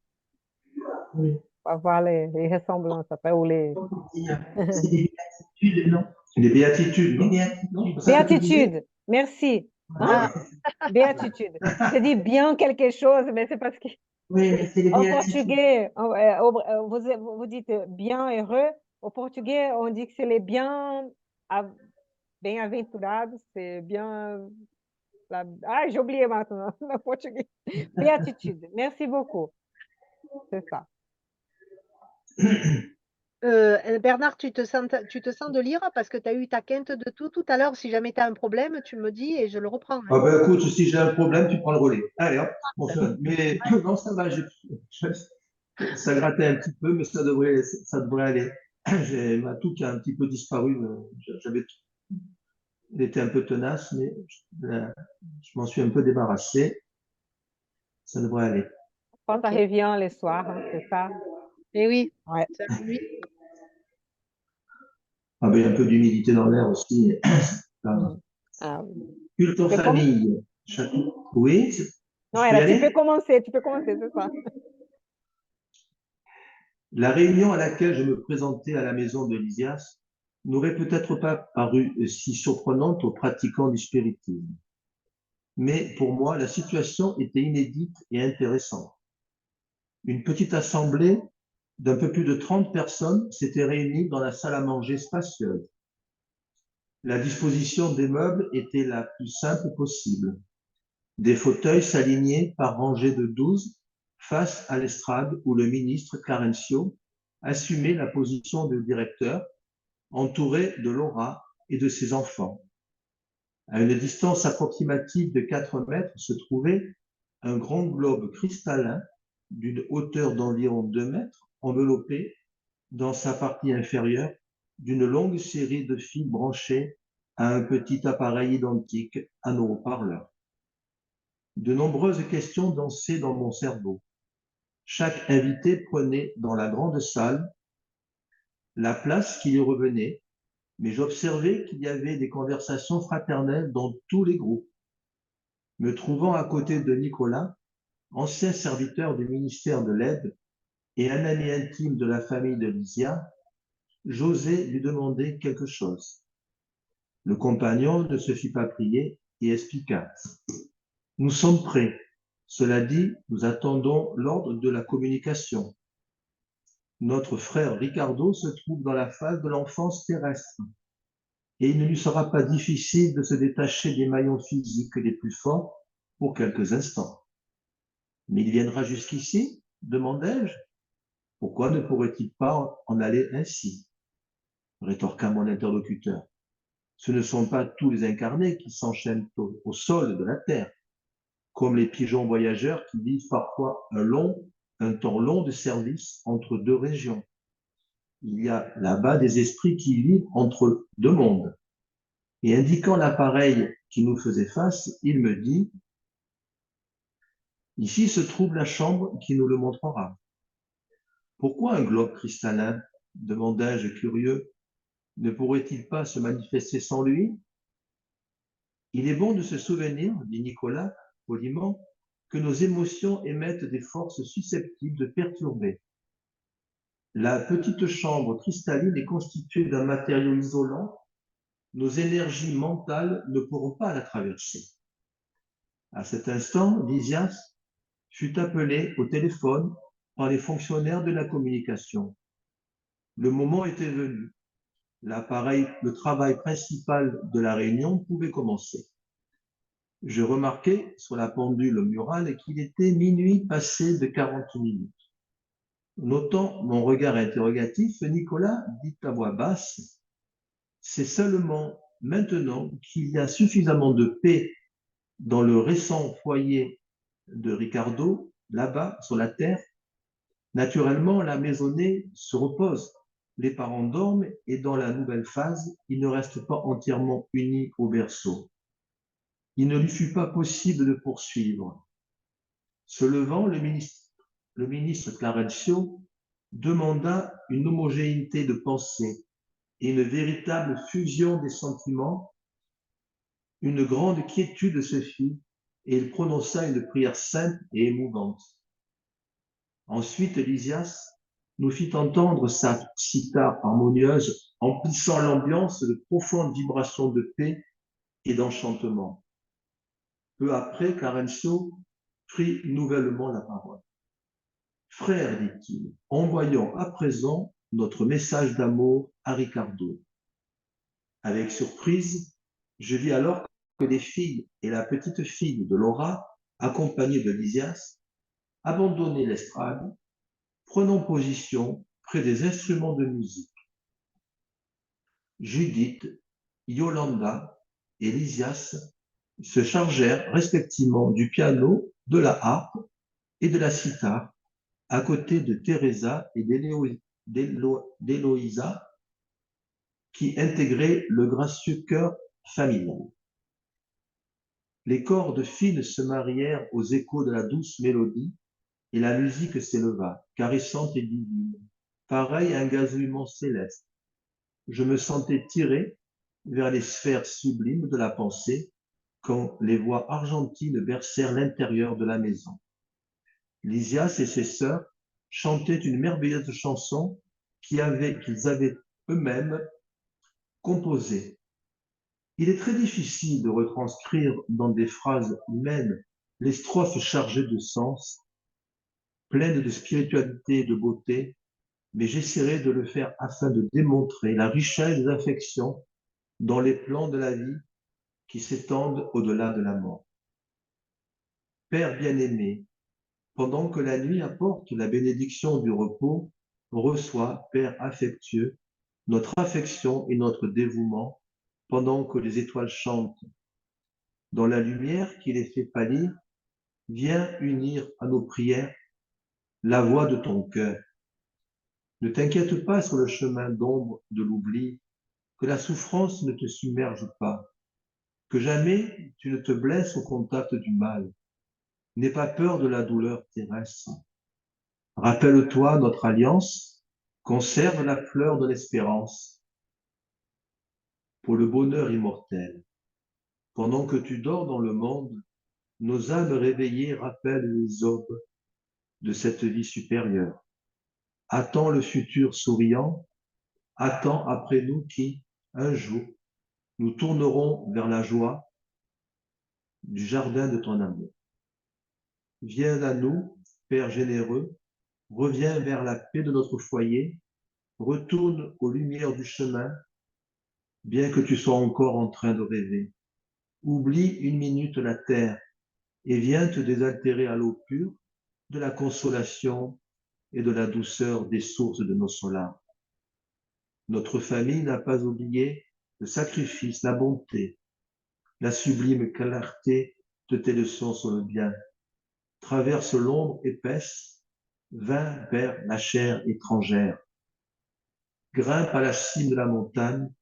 Oui. On va voir les ressemblances après, ou les... C'est des béatitudes, non? Les béatitudes, Des non? béatitudes. Non, c'est ça que tu disais? Béatitude, merci. Ah, Béatitude. J'ai dit bien quelque chose, mais c'est parce que Oui, mais c'est les en béatitudes. portugais, vous dites bien heureux. Au portugais, on dit que c'est les bien, bem-aventurados, c'est bien. Ah, j'ai oublié maintenant le portugais. Béatitude. Merci beaucoup. C'est ça. Bernard, tu te sens de lire parce que tu as eu ta quinte de tout à l'heure. Si jamais tu as un problème, tu me dis et je le reprends. Hein. Ah ben écoute, si j'ai un problème, tu prends le relais. Allez hop, bon, mais non, ça va, ça grattait un petit peu, mais ça devrait aller. J'ai ma toux qui a un petit peu disparu. Elle était un peu tenace, mais je m'en suis un peu débarrassé. Ça devrait aller. Quand ça Ok. revient les soirs, hein, c'est ça? Et oui, Ouais. ça nuit. Ah ben, il y a un peu d'humidité dans l'air aussi. Ah, oui. Culte en C'est comme... famille. Oui, Non, je peux y tu peux aller? commencer, c'est ça. La réunion à laquelle je me présentais à la maison de Lysias n'aurait peut-être pas paru si surprenante aux pratiquants du spiritisme. Mais pour moi, la situation était inédite et intéressante. Une petite assemblée d'un peu plus de 30 personnes s'était réunie dans la salle à manger spacieuse. La disposition des meubles était la plus simple possible. Des fauteuils s'alignaient par rangées de 12 face à l'estrade où le ministre Clarencio assumait la position de directeur, entouré de Laura et de ses enfants. À une distance approximative de 4 mètres se trouvait un grand globe cristallin d'une hauteur d'environ 2 mètres, enveloppé dans sa partie inférieure d'une longue série de fils branchés à un petit appareil identique à nos haut-parleurs. De nombreuses questions dansaient dans mon cerveau. Chaque invité prenait dans la grande salle la place qui lui revenait, mais j'observais qu'il y avait des conversations fraternelles dans tous les groupes. Me trouvant à côté de Nicolas, ancien serviteur du ministère de l'Aide et un ami intime de la famille de Lysia, j'osais lui demander quelque chose. Le compagnon ne se fit pas prier et expliqua. Nous sommes prêts. Cela dit, nous attendons l'ordre de la communication. Notre frère Ricardo se trouve dans la phase de l'enfance terrestre et il ne lui sera pas difficile de se détacher des maillons physiques les plus forts pour quelques instants. Mais il viendra jusqu'ici, demandai-je. Pourquoi ne pourrait-il pas en aller ainsi? Rétorqua mon interlocuteur. Ce ne sont pas tous les incarnés qui s'enchaînent au sol de la terre, comme les pigeons voyageurs qui vivent parfois un temps long de service entre deux régions. Il y a là-bas des esprits qui vivent entre deux mondes. Et indiquant l'appareil qui nous faisait face, il me dit, ici se trouve la chambre qui nous le montrera. Pourquoi un globe cristallin? Demandai-je curieux. Ne pourrait-il pas se manifester sans lui? Il est bon de se souvenir, dit Nicolas poliment, que nos émotions émettent des forces susceptibles de perturber. La petite chambre cristalline est constituée d'un matériau isolant. Nos énergies mentales ne pourront pas la traverser. À cet instant, Lysias fut appelé au téléphone par les fonctionnaires de la communication. Le moment était venu. Le travail principal de la réunion pouvait commencer. Je remarquai sur la pendule murale qu'il était minuit passé de 40 minutes. Notant mon regard interrogatif, Nicolas dit à voix basse, c'est seulement maintenant qu'il y a suffisamment de paix dans le récent foyer de Ricardo, là-bas, sur la terre. Naturellement, la maisonnée se repose. Les parents dorment et dans la nouvelle phase, ils ne restent pas entièrement unis au berceau. il ne lui fut pas possible de poursuivre. Se levant, le ministre Clarencio demanda une homogénéité de pensée et une véritable fusion des sentiments. Une grande quiétude se fit et il prononça une prière sainte et émouvante. Ensuite, Lysias nous fit entendre sa cithare harmonieuse, emplissant l'ambiance de profondes vibrations de paix et d'enchantement. Peu après, Clarencio prit nouvellement la parole. Frère, dit-il, envoyons à présent notre message d'amour à Ricardo. Avec surprise, je vis alors que les filles et la petite fille de Laura, accompagnées de Lysias, abandonnaient l'estrade, prenant position près des instruments de musique. Judith, Yolanda et Lysias se chargèrent respectivement du piano, de la harpe et de la cithare, à côté de Teresa et d'Héloïsa, qui intégraient le gracieux chœur familial. Les cordes fines se marièrent aux échos de la douce mélodie, et la musique s'éleva, caressante et divine, pareille à un gazouillement céleste. Je me sentais tiré vers les sphères sublimes de la pensée quand les voix argentines bercèrent l'intérieur de la maison. Lysias et ses sœurs chantaient une merveilleuse chanson qu'ils avaient eux-mêmes composée. Il est très difficile de retranscrire dans des phrases humaines les strophes chargées de sens, pleines de spiritualité et de beauté, mais j'essaierai de le faire afin de démontrer la richesse des affections dans les plans de la vie qui s'étendent au-delà de la mort. Père bien-aimé, pendant que la nuit apporte la bénédiction du repos, reçois, Père affectueux, notre affection et notre dévouement, pendant que les étoiles chantent. Dans la lumière qui les fait pâlir, viens unir à nos prières la voix de ton cœur. Ne t'inquiète pas sur le chemin d'ombre de l'oubli, que la souffrance ne te submerge pas, que jamais tu ne te blesses au contact du mal. N'aie pas peur de la douleur terrestre. Rappelle-toi notre alliance, conserve la fleur de l'espérance pour le bonheur immortel. Pendant que tu dors dans le monde, nos âmes réveillées rappellent les aubes de cette vie supérieure. Attends le futur souriant, attends après nous qui, un jour, nous tournerons vers la joie du jardin de ton amour. Viens à nous, Père généreux, reviens vers la paix de notre foyer, retourne aux lumières du chemin, bien que tu sois encore en train de rêver. Oublie une minute la terre et viens te désaltérer à l'eau pure de la consolation et de la douceur des sources de nos solars. Notre famille n'a pas oublié le sacrifice, la bonté, la sublime clarté de tes leçons sur le bien. Traverse l'ombre épaisse, vint vers la chair étrangère. Grimpe à la cime de la montagne,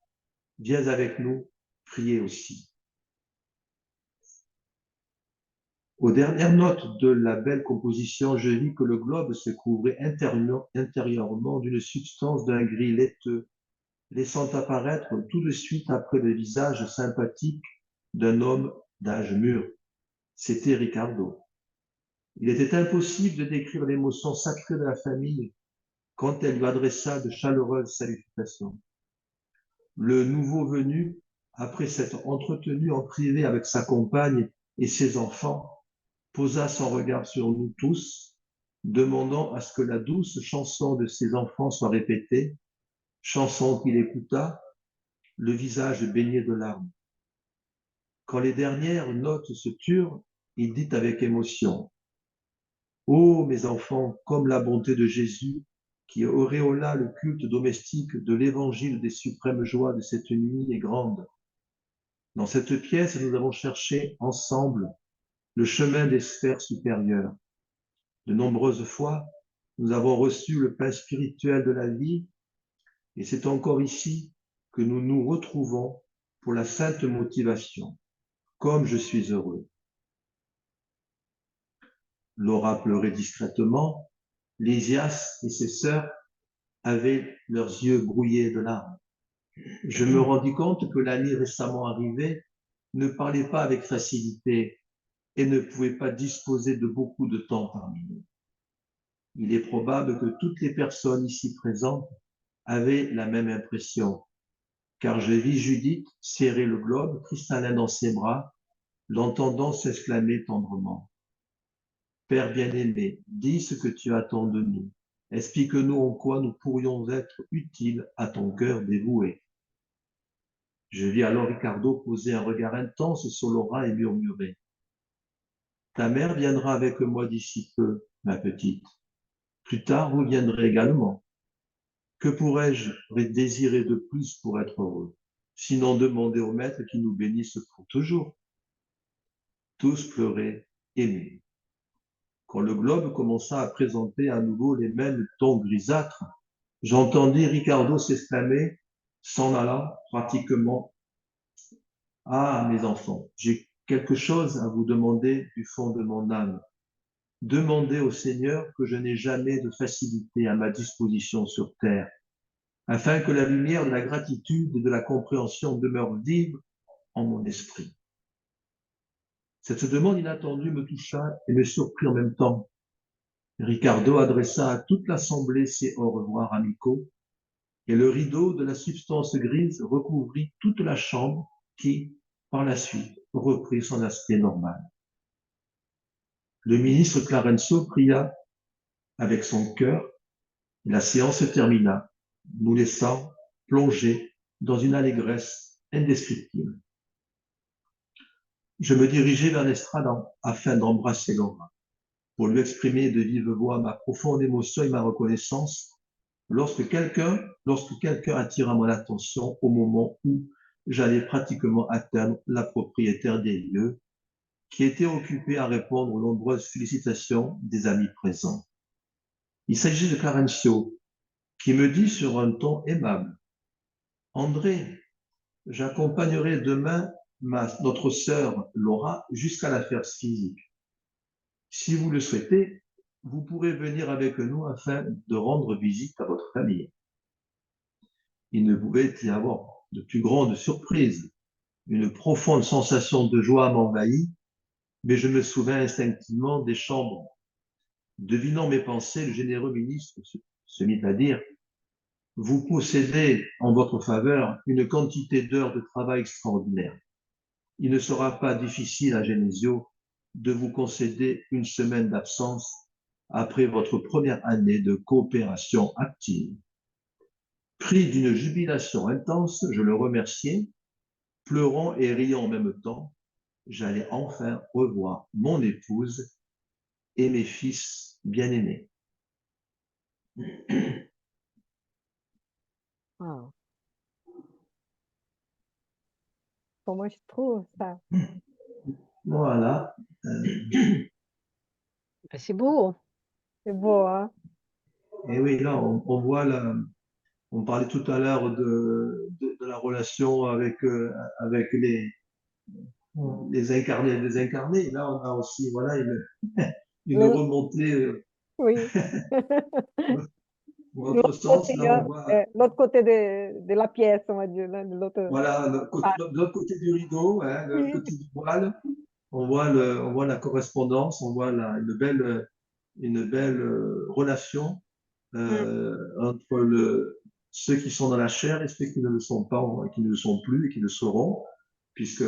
viens avec nous prier aussi. Aux dernières notes de la belle composition, je vis que le globe se couvrait intérieurement d'une substance d'un gris laiteux, laissant apparaître tout de suite après le visage sympathique d'un homme d'âge mûr. C'était Ricardo. Il était impossible de décrire l'émotion sacrée de la famille quand elle lui adressa de chaleureuses salutations. Le nouveau venu, après s'être entretenu en privé avec sa compagne et ses enfants, posa son regard sur nous tous, demandant à ce que la douce chanson de ses enfants soit répétée, chanson qu'il écouta, le visage baigné de larmes. Quand les dernières notes se turent, il dit avec émotion, « Ô mes enfants, comme la bonté de Jésus, qui auréola le culte domestique de l'évangile des suprêmes joies de cette nuit est grande. Dans cette pièce, nous avons cherché ensemble le chemin des sphères supérieures. De nombreuses fois, nous avons reçu le pain spirituel de la vie et c'est encore ici que nous nous retrouvons pour la sainte motivation. comme je suis heureux. Laura pleurait discrètement. Lysias et ses sœurs avaient leurs yeux brouillés de larmes. Je me rendis compte que l'ami récemment arrivé ne parlait pas avec facilité et ne pouvait pas disposer de beaucoup de temps parmi nous. Il est probable que toutes les personnes ici présentes avaient la même impression, car je vis Judith serrer le globe cristallin dans ses bras, l'entendant s'exclamer tendrement. Père bien-aimé, dis ce que tu attends de nous. Explique-nous en quoi nous pourrions être utiles à ton cœur dévoué. Je vis alors Ricardo poser un regard intense sur Laura et murmurer. Ta mère viendra avec moi d'ici peu, ma petite. Plus tard, vous viendrez également. Que pourrais-je désirer de plus pour être heureux, sinon demander au Maître qui nous bénisse pour toujours? Tous pleuraient, émus. Quand le globe commença à présenter à nouveau les mêmes tons grisâtres, j'entendis Ricardo s'exclamer, s'en allant pratiquement. Ah, mes enfants, j'ai quelque chose à vous demander du fond de mon âme. Demandez au Seigneur que je n'ai jamais de facilité à ma disposition sur terre, afin que la lumière de la gratitude et de la compréhension demeure vive en mon esprit. Cette demande inattendue me toucha et me surprit en même temps. Ricardo adressa à toute l'assemblée ses au revoir amicaux, et le rideau de la substance grise recouvrit toute la chambre qui, par la suite, reprit son aspect normal. Le ministre Clarenceau pria avec son cœur, et la séance se termina, nous laissant plonger dans une allégresse indescriptible. Je me dirigeai vers l'estrade afin d'embrasser Laura, pour lui exprimer de vive voix ma profonde émotion et ma reconnaissance lorsque quelqu'un attira mon attention au moment où j'allais pratiquement atteindre la propriétaire des lieux, qui était occupée à répondre aux nombreuses félicitations des amis présents. Il s'agit de Clarencio, qui me dit sur un ton aimable, « André, j'accompagnerai demain notre sœur Laura jusqu'à la fête physique. Si vous le souhaitez, vous pourrez venir avec nous afin de rendre visite à votre famille. » Il ne pouvait y avoir de plus grande surprise. Une profonde sensation de joie m'envahit, mais je me souvins instinctivement des chambres. Devinant mes pensées, le généreux ministre se mit à dire « Vous possédez en votre faveur une quantité d'heures de travail extraordinaire. Il ne sera pas difficile à Genesio de vous concéder une semaine d'absence après votre première année de coopération active. » Pris d'une jubilation intense, je le remerciai, pleurant et riant en même temps. J'allais enfin revoir mon épouse et mes fils bien-aimés. Ah. Comment je trouve ça? Voilà. C'est beau. C'est beau, hein? Et oui, là, on voit on parlait tout à l'heure de la relation avec les incarnés et les désincarnés. Là, on a aussi voilà, une Le- remontée oui. dans l'autre sens. Là, on voit L'autre côté de la pièce, on va dire, là, de l'autre. voilà, Ah, de l'autre côté du rideau, hein, de l'autre oui. côté du voile, on voit la correspondance, on voit une belle relation entre ceux qui sont dans la chair et ceux qui ne le sont pas, qui ne le sont plus et qui le seront, puisque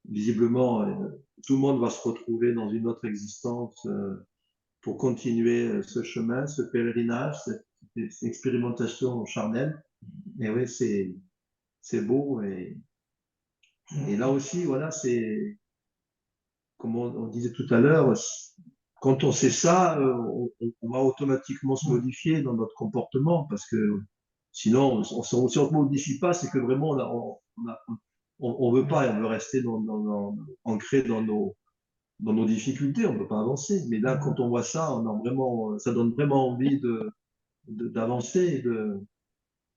visiblement tout le monde va se retrouver dans une autre existence pour continuer ce chemin, ce pèlerinage, cette expérimentation charnelle. Et oui, c'est beau. Et là aussi, voilà, c'est comme on disait tout à l'heure, quand on sait ça, on va automatiquement se modifier dans notre comportement parce que sinon, si on ne se modifie pas, c'est que vraiment on veut pas et on veut rester ancré dans nos difficultés, on ne peut pas avancer. Mais là, quand on voit ça, ça donne vraiment envie d'avancer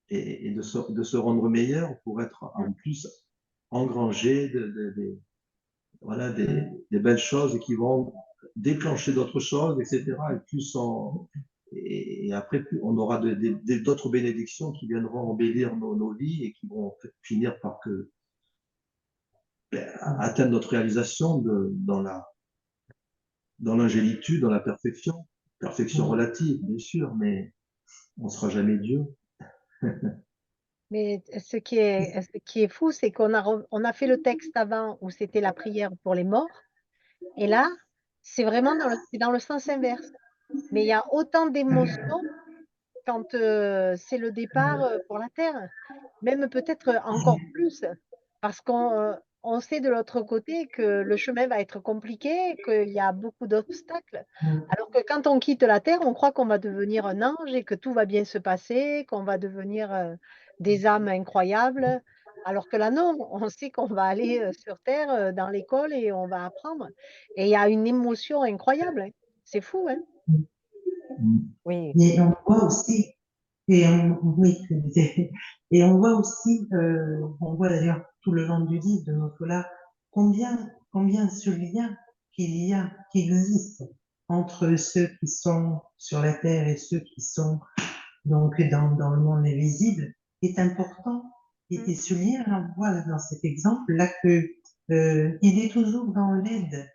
et de se rendre meilleur pour être en plus engrangé voilà, des belles choses et qui vont déclencher d'autres choses, etc. Et après, plus on aura d'autres bénédictions qui viendront embellir nos vies et qui vont finir par atteindre notre réalisation dans l'angélitude, dans la perfection. Perfection relative, bien sûr, mais on ne sera jamais Dieu. Mais ce qui est fou, c'est on a fait le texte avant où c'était la prière pour les morts. Et là, c'est vraiment c'est dans le sens inverse. Mais il y a autant d'émotions quand c'est le départ pour la Terre. Même peut-être encore plus. Parce on sait de l'autre côté que le chemin va être compliqué, qu'il y a beaucoup d'obstacles. Alors que quand on quitte la Terre, on croit qu'on va devenir un ange et que tout va bien se passer, qu'on va devenir des âmes incroyables. Alors que là, non, on sait qu'on va aller sur Terre, dans l'école et on va apprendre. Et il y a une émotion incroyable, hein. C'est fou, hein? Oui, Et on voit aussi, oui, et on voit aussi, on voit d'ailleurs tout le long du livre de Notola, combien ce lien qui existe entre ceux qui sont sur la terre et ceux qui sont donc dans le monde invisible est important. Et ce lien, on voit là, dans cet exemple-là que il est toujours dans l'aide.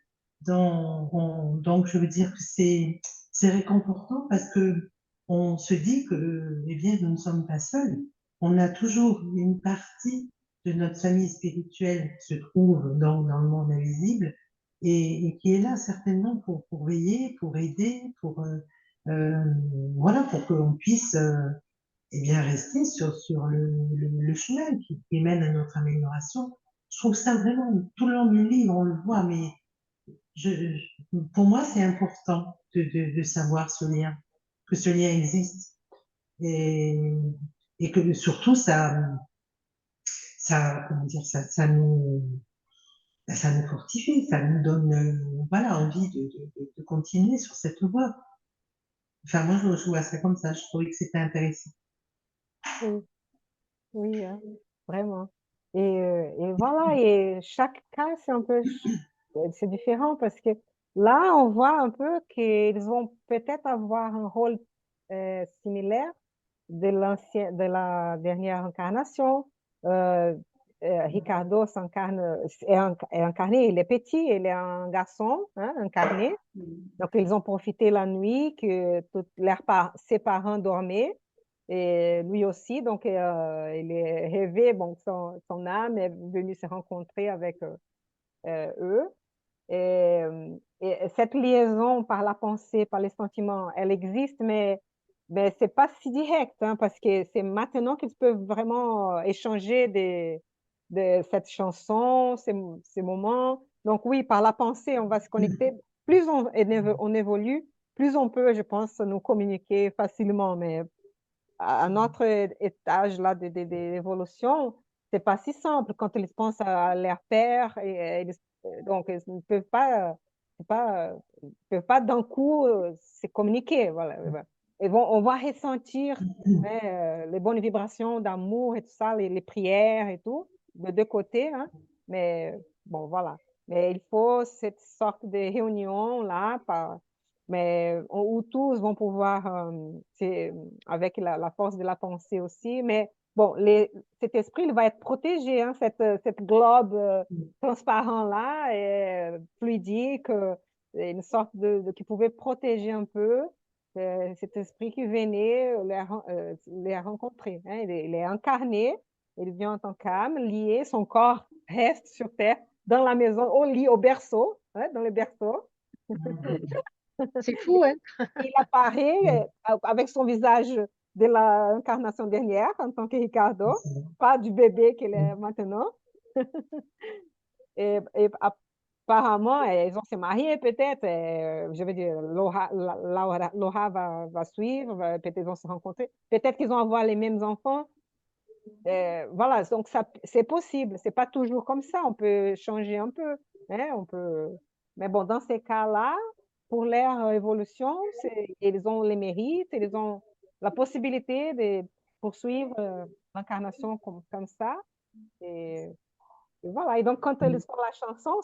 Donc, je veux dire que c'est réconfortant parce que on se dit que, eh bien, nous ne sommes pas seuls. On a toujours une partie de notre famille spirituelle qui se trouve dans le monde invisible et qui est là certainement pour veiller, pour aider, euh, voilà, pour qu'on puisse eh bien, rester sur le chemin qui mène à notre amélioration. Je trouve ça vraiment, tout le long du livre, on le voit, mais pour moi, c'est important de savoir ce lien, que ce lien existe. Et, et que surtout, comment dire, ça nous fortifie, ça nous donne, voilà, envie de continuer sur cette voie. Enfin, moi, je vois ça comme ça. Je trouvais que c'était intéressant. oui, oui, hein, vraiment. Et voilà, et chaque cas, c'est un peu, c'est différent parce que là, on voit un peu qu'ils vont peut-être avoir un rôle similaire de la dernière incarnation. Euh, Ricardo est incarné, il est petit, il est un garçon, hein, incarné. Donc, ils ont profité la nuit que ses parents dormaient, et lui aussi. Donc, il est rêvé, bon, son âme est venue se rencontrer avec eux. Et cette liaison par la pensée, par les sentiments, elle existe, mais c'est pas si direct, hein, parce que c'est maintenant qu'ils peuvent vraiment échanger de cette chanson, ces moments. Donc oui, par la pensée, on va se connecter. Plus on évolue, plus on peut, je pense, nous communiquer facilement. Mais à notre étage là d'évolution, c'est pas si simple quand ils pensent à leur père donc ils ne peuvent pas d'un coup se communiquer. Voilà. Et on va ressentir hein, les bonnes vibrations d'amour et tout ça, les prières et tout, de deux côtés, hein. Mais bon, voilà. Mais il faut cette sorte de réunion là, où tous vont pouvoir avec la force de la pensée aussi. Mais bon, cet esprit, il va être protégé, hein, cette globe transparent-là, fluidique, une sorte qui pouvait protéger un peu cet esprit qui venait les rencontrer, hein. Il est incarné, il vient en tant qu'âme, lié, son corps reste sur terre, dans la maison, au lit, au berceau, hein, dans le berceau. C'est fou, hein? Il apparaît avec son visage de l'incarnation dernière en tant que Ricardo, pas du bébé qu'il est maintenant. Et apparemment, ils vont se marier peut-être. Je veux dire, Laura va suivre, peut-être ils vont se rencontrer. Peut-être qu'ils vont avoir les mêmes enfants. Voilà, donc c'est possible. C'est pas toujours comme ça. On peut changer un peu, hein, mais bon, dans ces cas-là, pour leur évolution, ils ont les mérites, ils ont la possibilité de poursuivre l'incarnation comme ça. Et voilà. Et donc, quand ils font la chanson,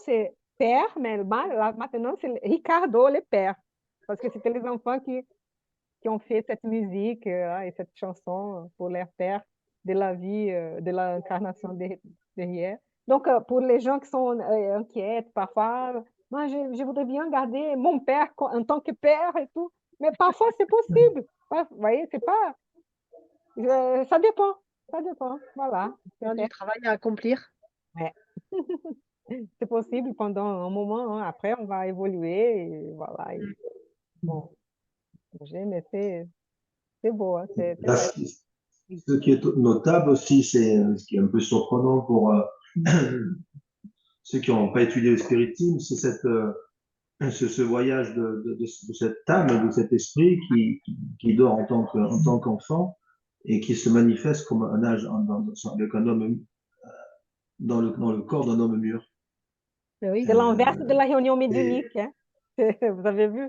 père, mais là, maintenant, c'est Ricardo, le père. Parce que c'était les enfants qui ont fait cette musique et cette chanson pour leur père de la vie, de l'incarnation derrière. Donc, pour les gens qui sont inquiets, parfois, moi, je voudrais bien garder mon père en tant que père et tout, mais parfois, c'est possible. Vous voyez, c'est pas... ça dépend, voilà. Il y a du travail à accomplir. Ouais. C'est possible pendant un moment, hein. Après, on va évoluer, et voilà. Bon, mais c'est beau, hein, c'est Là, belle. ce qui est notable aussi, c'est ce qui est un peu surprenant pour ceux qui n'ont pas étudié le spiritisme, c'est ce voyage de cette âme, de cet esprit qui dort en tant qu'enfant et qui se manifeste comme un âge avec un homme dans le corps d'un homme mûr. Oui. C'est l'inverse de la réunion Et, médiumnique, hein. Vous avez vu?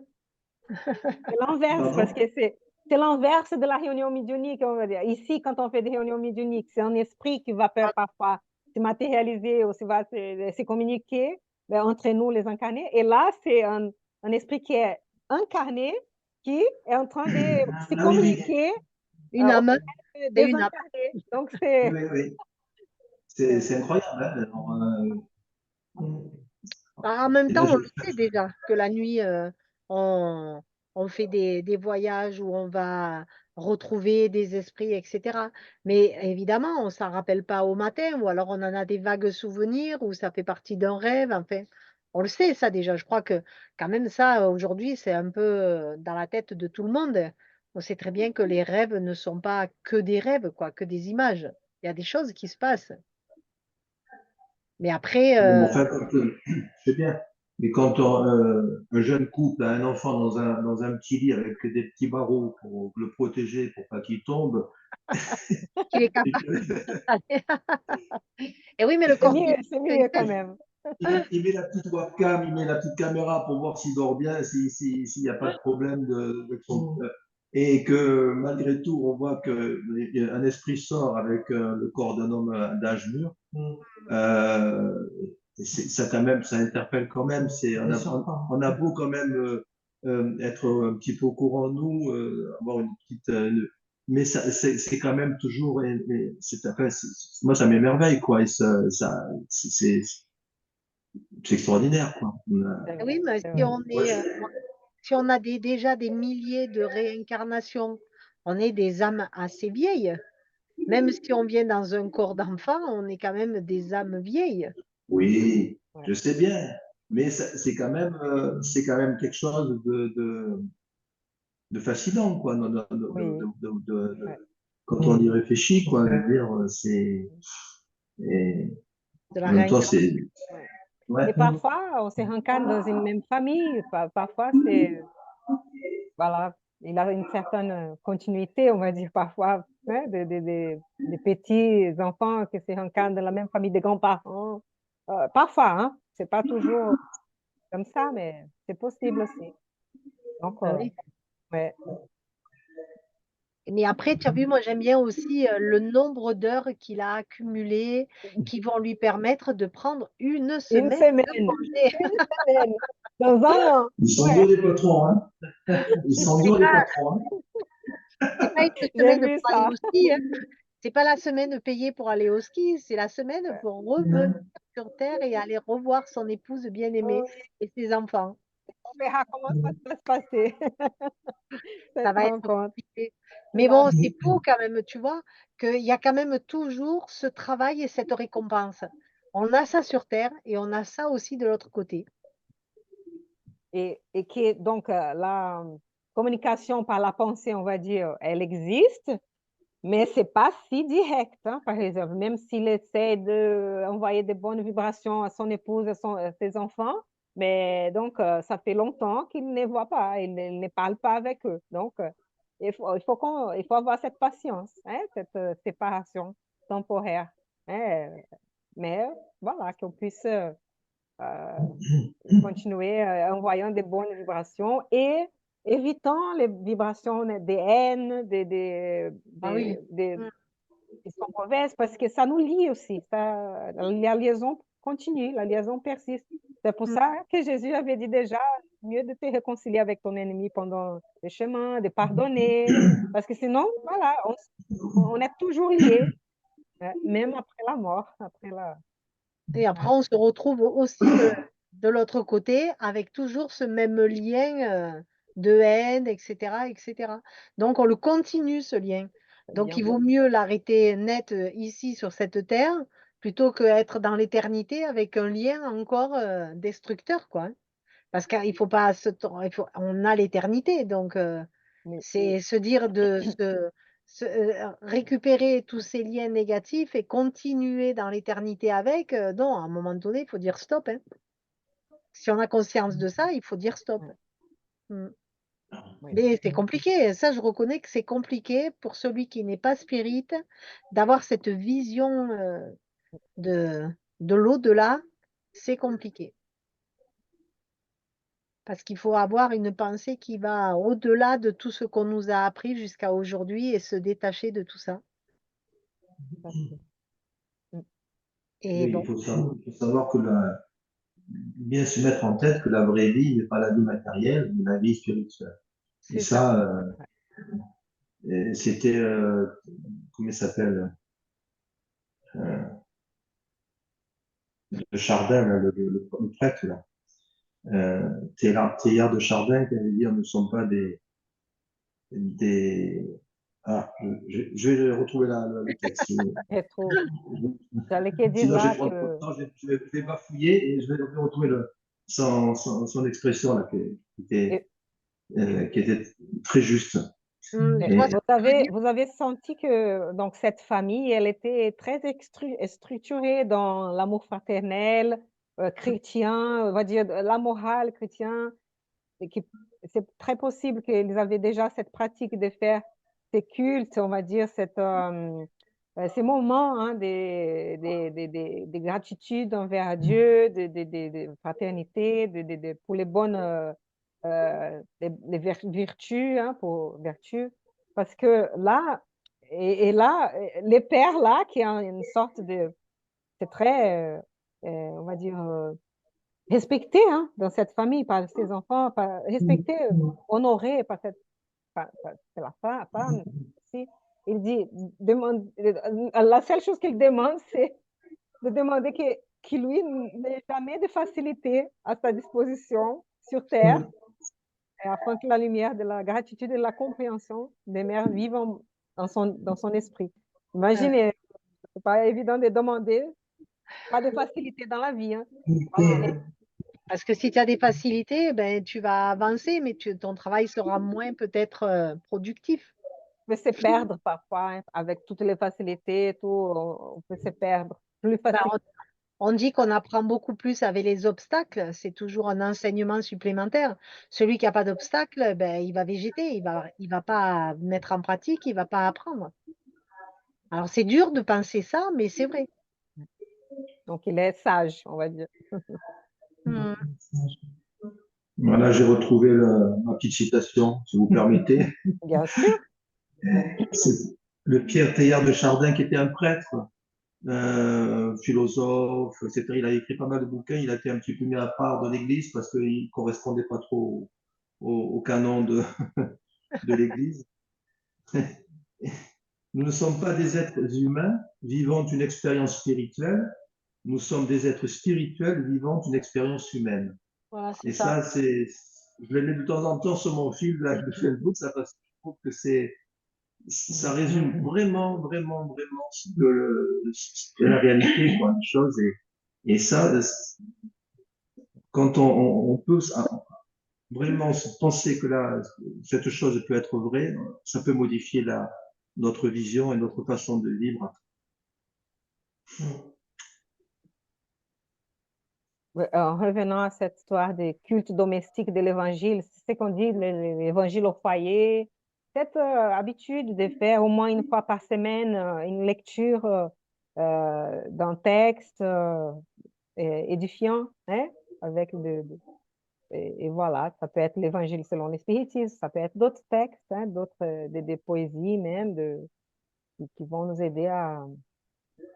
C'est l'inverse, parce pardon? que c'est l'inverse de la réunion médiumnique, on va dire. Ici, quand on fait des réunions médiumniques, c'est un esprit qui va parfois se matérialiser ou se communiquer entre nous, les incarnés. Et là, c'est un esprit qui est incarné, qui est en train de se Ah oui, oui, communiquer Une âme, auprès c'est des une âme. incarnés. Donc, oui, oui, oui. C'est incroyable, hein. Alors, En même et là, temps, on le sait déjà que la nuit, on, on fait des voyages où on va retrouver des esprits, etc. Mais évidemment, on ne s'en rappelle pas au matin, ou alors on en a des vagues souvenirs, ou ça fait partie d'un rêve. Enfin, on le sait, ça déjà. Je crois que quand même ça, aujourd'hui, c'est un peu dans la tête de tout le monde. On sait très bien que les rêves ne sont pas que des rêves, quoi, que des images. Il y a des choses qui se passent. Mais après, mais enfin, je sais bien. Mais quand un jeune couple a un enfant dans un petit lit avec des petits barreaux pour le protéger, pour pas qu'il tombe, qu'il est et capable que, d'aller. Et oui, mais le corps c'est mieux quand même. il met la petite webcam, il met la petite caméra pour voir s'il dort bien, s'il n'y a pas de problème de son. Et que malgré tout, on voit qu'un esprit sort avec le corps d'un homme d'âge mûr. Euh, ça quand même, ça interpelle quand même. On a beau quand même être un petit peu au courant nous, avoir une petite, mais c'est quand même toujours, enfin, moi ça m'émerveille quoi. Et c'est extraordinaire quoi. C'est Oui, vrai, mais c'est si vrai. on est, si on a déjà des milliers de réincarnations, on est des âmes assez vieilles. Même si on vient dans un corps d'enfant, on est quand même des âmes vieilles. Oui, Ouais. je sais bien, mais c'est quand même quelque chose de fascinant quoi. Oui, ouais. Quand on y réfléchit quoi, je veux dire, et De la en même temps réincarnation. c'est Ouais. ouais. Et parfois, on se rencontre dans une même famille. Parfois, voilà, il a une certaine continuité, on va dire, parfois, hein, des petits enfants qui se rencontrent dans la même famille des grands-parents. Parfois, hein, c'est pas toujours comme ça, mais c'est possible aussi. Donc, Ah oui. ouais. Mais après, tu as vu, moi j'aime bien aussi le nombre d'heures qu'il a accumulées qui vont lui permettre de prendre une Une semaine semaine, de congé. une semaine, dans un an. Ils sont Ouais, durs les patrons, hein. Ils sont C'est durs les pas, patrons, hein. c'est pas une j'ai semaine vu pour aller ça. au ski, hein. C'est pas la semaine payée pour aller au ski, c'est la semaine pour revenir sur Terre et aller revoir son épouse bien-aimée Oui, et ses enfants. on verra comment ça va se passer, Ça cette va être rencontre. compliqué. Ça Mais va bon, c'est beau quand même, tu vois, qu'il y a quand même toujours ce travail et cette récompense. On a ça sur Terre et on a ça aussi de l'autre côté. et qui donc la communication par la pensée, on va dire, elle existe, mais c'est pas si direct, hein, par exemple, même s'il essaie d'envoyer des bonnes vibrations à son épouse, à ses enfants, mais donc ça fait longtemps qu'il ne les voit pas, il ne parle pas avec eux. Donc, il faut avoir cette patience, hein, cette séparation temporaire, hein, mais voilà, qu'on puisse euh, continuer envoyant des bonnes vibrations et évitant les vibrations des haines, Ah oui. Mm. qui sont mauvaises, parce que ça nous lie aussi. Ça, la liaison continue, la liaison persiste. C'est pour ça que Jésus avait dit déjà, mieux de te réconcilier avec ton ennemi pendant le chemin, de pardonner, parce que sinon, voilà, on est toujours liés, même après la mort, après la... Et après, on se retrouve aussi de l'autre côté avec toujours ce même lien de haine, etc., etc. Donc, on le continue, ce lien. Donc, Bien il vaut mieux l'arrêter net ici, sur cette terre, plutôt qu'être dans l'éternité avec un lien encore destructeur, quoi. Parce qu'il faut pas on a l'éternité, donc mais- c'est se dire de récupérer tous ces liens négatifs et continuer dans l'éternité avec. Non, à un moment donné, il faut dire stop, hein. Si on a conscience de ça, il faut dire stop. Mm. oui. Mais c'est compliqué. Ça, je reconnais que c'est compliqué pour celui qui n'est pas spirit d'avoir cette vision de, de l'au-delà. C'est compliqué. Parce qu'il faut avoir une pensée qui va au-delà de tout ce qu'on nous a appris jusqu'à aujourd'hui et se détacher de tout ça. Tout à fait. Et Oui, bon, il faut savoir que bien se mettre en tête que la vraie vie n'est pas la vie matérielle, mais la vie spirituelle. Et c'est ça. ça, c'était, comment il s'appelle, euh, le Chardin, là, le prêtre, là. Théard de Chardin qui avait dit, ne sont pas des... Ah, je vais retrouver le texte. Et trop. J'allais que dire Sinon, je vais là prendre trop de que... temps, je vais bafouiller et je vais retrouver son expression là, et qui était très juste. Je vois Et, ce que tu veux dire. vous avez senti que donc, cette famille, elle était très structurée dans l'amour fraternel, chrétien, on va dire la morale chrétienne. Et c'est très possible qu'ils avaient déjà cette pratique de faire ces cultes, on va dire, ces moments hein, de gratitude envers Dieu, de fraternité, pour les bonnes vertus, hein, pour vertus. Parce que là, et là, les pères là, qui ont une sorte de... C'est très, on va dire, respecté hein, dans cette famille par ses enfants, respecté, honoré par c'est la femme. Si. Il dit, la seule chose qu'il demande, c'est de demander qu'il lui n'ait jamais de facilité à sa disposition sur terre, afin que la lumière de la gratitude et de la compréhension des mères vive dans son esprit. Imaginez, c'est pas évident de demander, pas de facilité dans la vie. Hein. Parce que si tu as des facilités, ben, tu vas avancer, mais ton travail sera moins peut-être productif. Peut se perdre parfois hein, avec toutes les facilités, tout, on peut se perdre plus Ben, facilement. on dit qu'on apprend beaucoup plus avec les obstacles. C'est toujours un enseignement supplémentaire. Celui qui n'a pas d'obstacle, ben, il va végéter. Il va pas mettre en pratique, il va pas apprendre. Alors, c'est dur de penser ça, mais c'est vrai. Donc, il est sage, on va dire. Hmm. voilà, j'ai retrouvé ma petite citation, si vous permettez. Bien sûr. C'est le Pierre Teilhard de Chardin, qui était un prêtre, philosophe, etc. Il a écrit pas mal de bouquins. Il a été un petit peu mis à part de l'Église parce qu'il ne correspondait pas trop au canon de l'Église. Nous ne sommes pas des êtres humains vivant une expérience spirituelle. Nous sommes des êtres spirituels vivant une expérience humaine. Voilà, c'est Et ça. ça, je le mets de temps en temps sur mon fil de Facebook, ça, parce que je trouve que ça résume vraiment, vraiment, vraiment la réalité, quoi, des choses. Et ça, quand on peut vraiment penser que cette chose peut être vraie, ça peut modifier notre vision et notre façon de vivre. En revenant à cette histoire des cultes domestiques de l'Évangile, c'est ce qu'on dit, l'Évangile au foyer, cette habitude de faire au moins une fois par semaine une lecture d'un texte édifiant, hein, avec et voilà, ça peut être l'Évangile selon l'Espiritisme, ça peut être d'autres textes, hein, d'autres des poésies même, qui vont nous aider à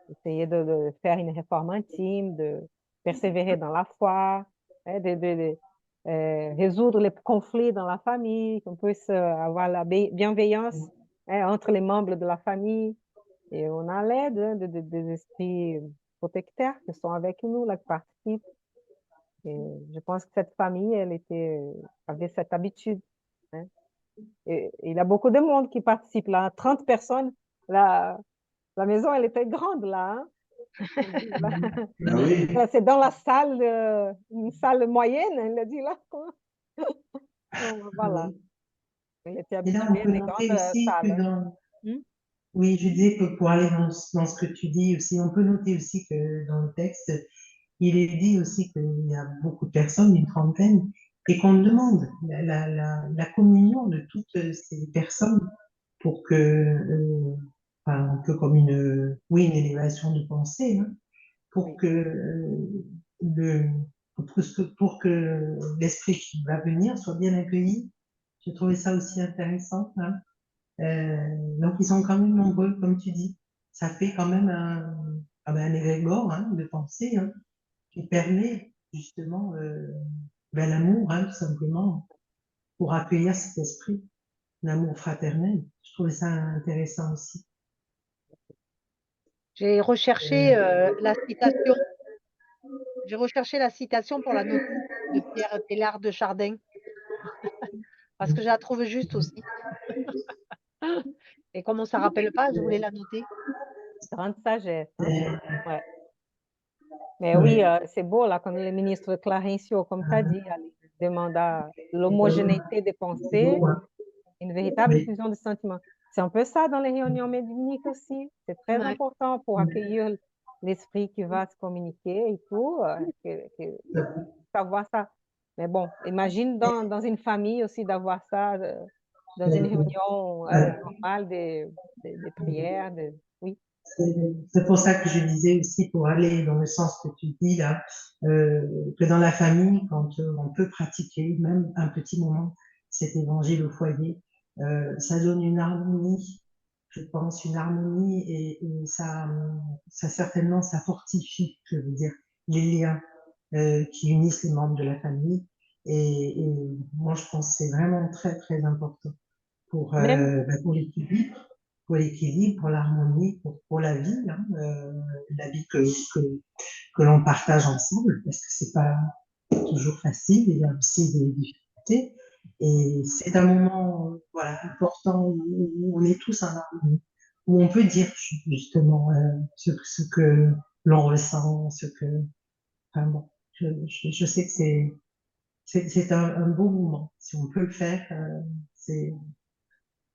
essayer de faire une réforme intime, de persévérer dans la foi, hein, résoudre les conflits dans la famille, qu'on puisse avoir la bienveillance, hein, entre les membres de la famille. Et on a l'aide, hein, des esprits protecteurs qui sont avec nous, là, qui participent. Et je pense que cette famille, avait cette habitude, hein. Et il y a beaucoup de monde qui participe là, 30 personnes. La maison, elle était grande là, hein. Ah oui. C'est dans la salle, une salle moyenne, elle a dit là, quoi. Donc, voilà. Elle était Et là, on habituée à peut des noter grandes aussi que salles. dans, Hmm? oui, je disais que pour aller dans ce que tu dis aussi, on peut noter aussi que dans le texte, il est dit aussi qu'il y a beaucoup de personnes, une trentaine, et qu'on demande la communion de toutes ces personnes pour que, enfin, un peu comme oui, une élévation de pensée, hein, pour Oui. que le, pour que l'esprit qui va venir soit bien accueilli. J'ai trouvé ça aussi intéressant, hein. Donc, ils sont quand même nombreux, comme tu dis. Ça fait quand même un égrégore, hein, de pensée, hein, qui permet justement l'amour, hein, tout simplement, pour accueillir cet esprit, l'amour fraternel. Je trouvais ça intéressant aussi. J'ai recherché la citation. J'ai recherché la citation pour la noter de Pierre Teilhard de Chardin, parce que je la trouve juste aussi. Et comme on ne s'en rappelle pas, je voulais la noter. Grande sagesse, hein? Euh, Ouais. Mais oui, oui. c'est beau, là, comme le ministre Clarencio, comme tu as dit, elle demande l'homogénéité des C'est pensées, beau, hein. une véritable Oui. fusion de sentiments. C'est un peu ça dans les réunions médiumniques aussi. C'est très Ouais. important pour accueillir l'esprit qui va se communiquer et tout, savoir ça. Mais bon, imagine dans une famille aussi d'avoir ça, dans une réunion normale des prières. Oui, C'est pour ça que je disais aussi, pour aller dans le sens que tu dis là, que dans la famille, quand on peut pratiquer même un petit moment cet évangile au foyer, ça donne une harmonie, je pense, une harmonie et ça certainement, ça fortifie, je veux dire, les liens qui unissent les membres de la famille. Et moi, je pense que c'est vraiment très, très important pour, même, pour l'équilibre, pour l'harmonie, pour la vie, hein, la vie que l'on partage ensemble, parce que c'est pas toujours facile, il y a aussi des difficultés. Et c'est un moment, voilà, important où on est tous en harmonie, où on peut dire justement ce que l'on ressent, enfin bon, je sais que c'est un beau moment. Si on peut le faire, c'est,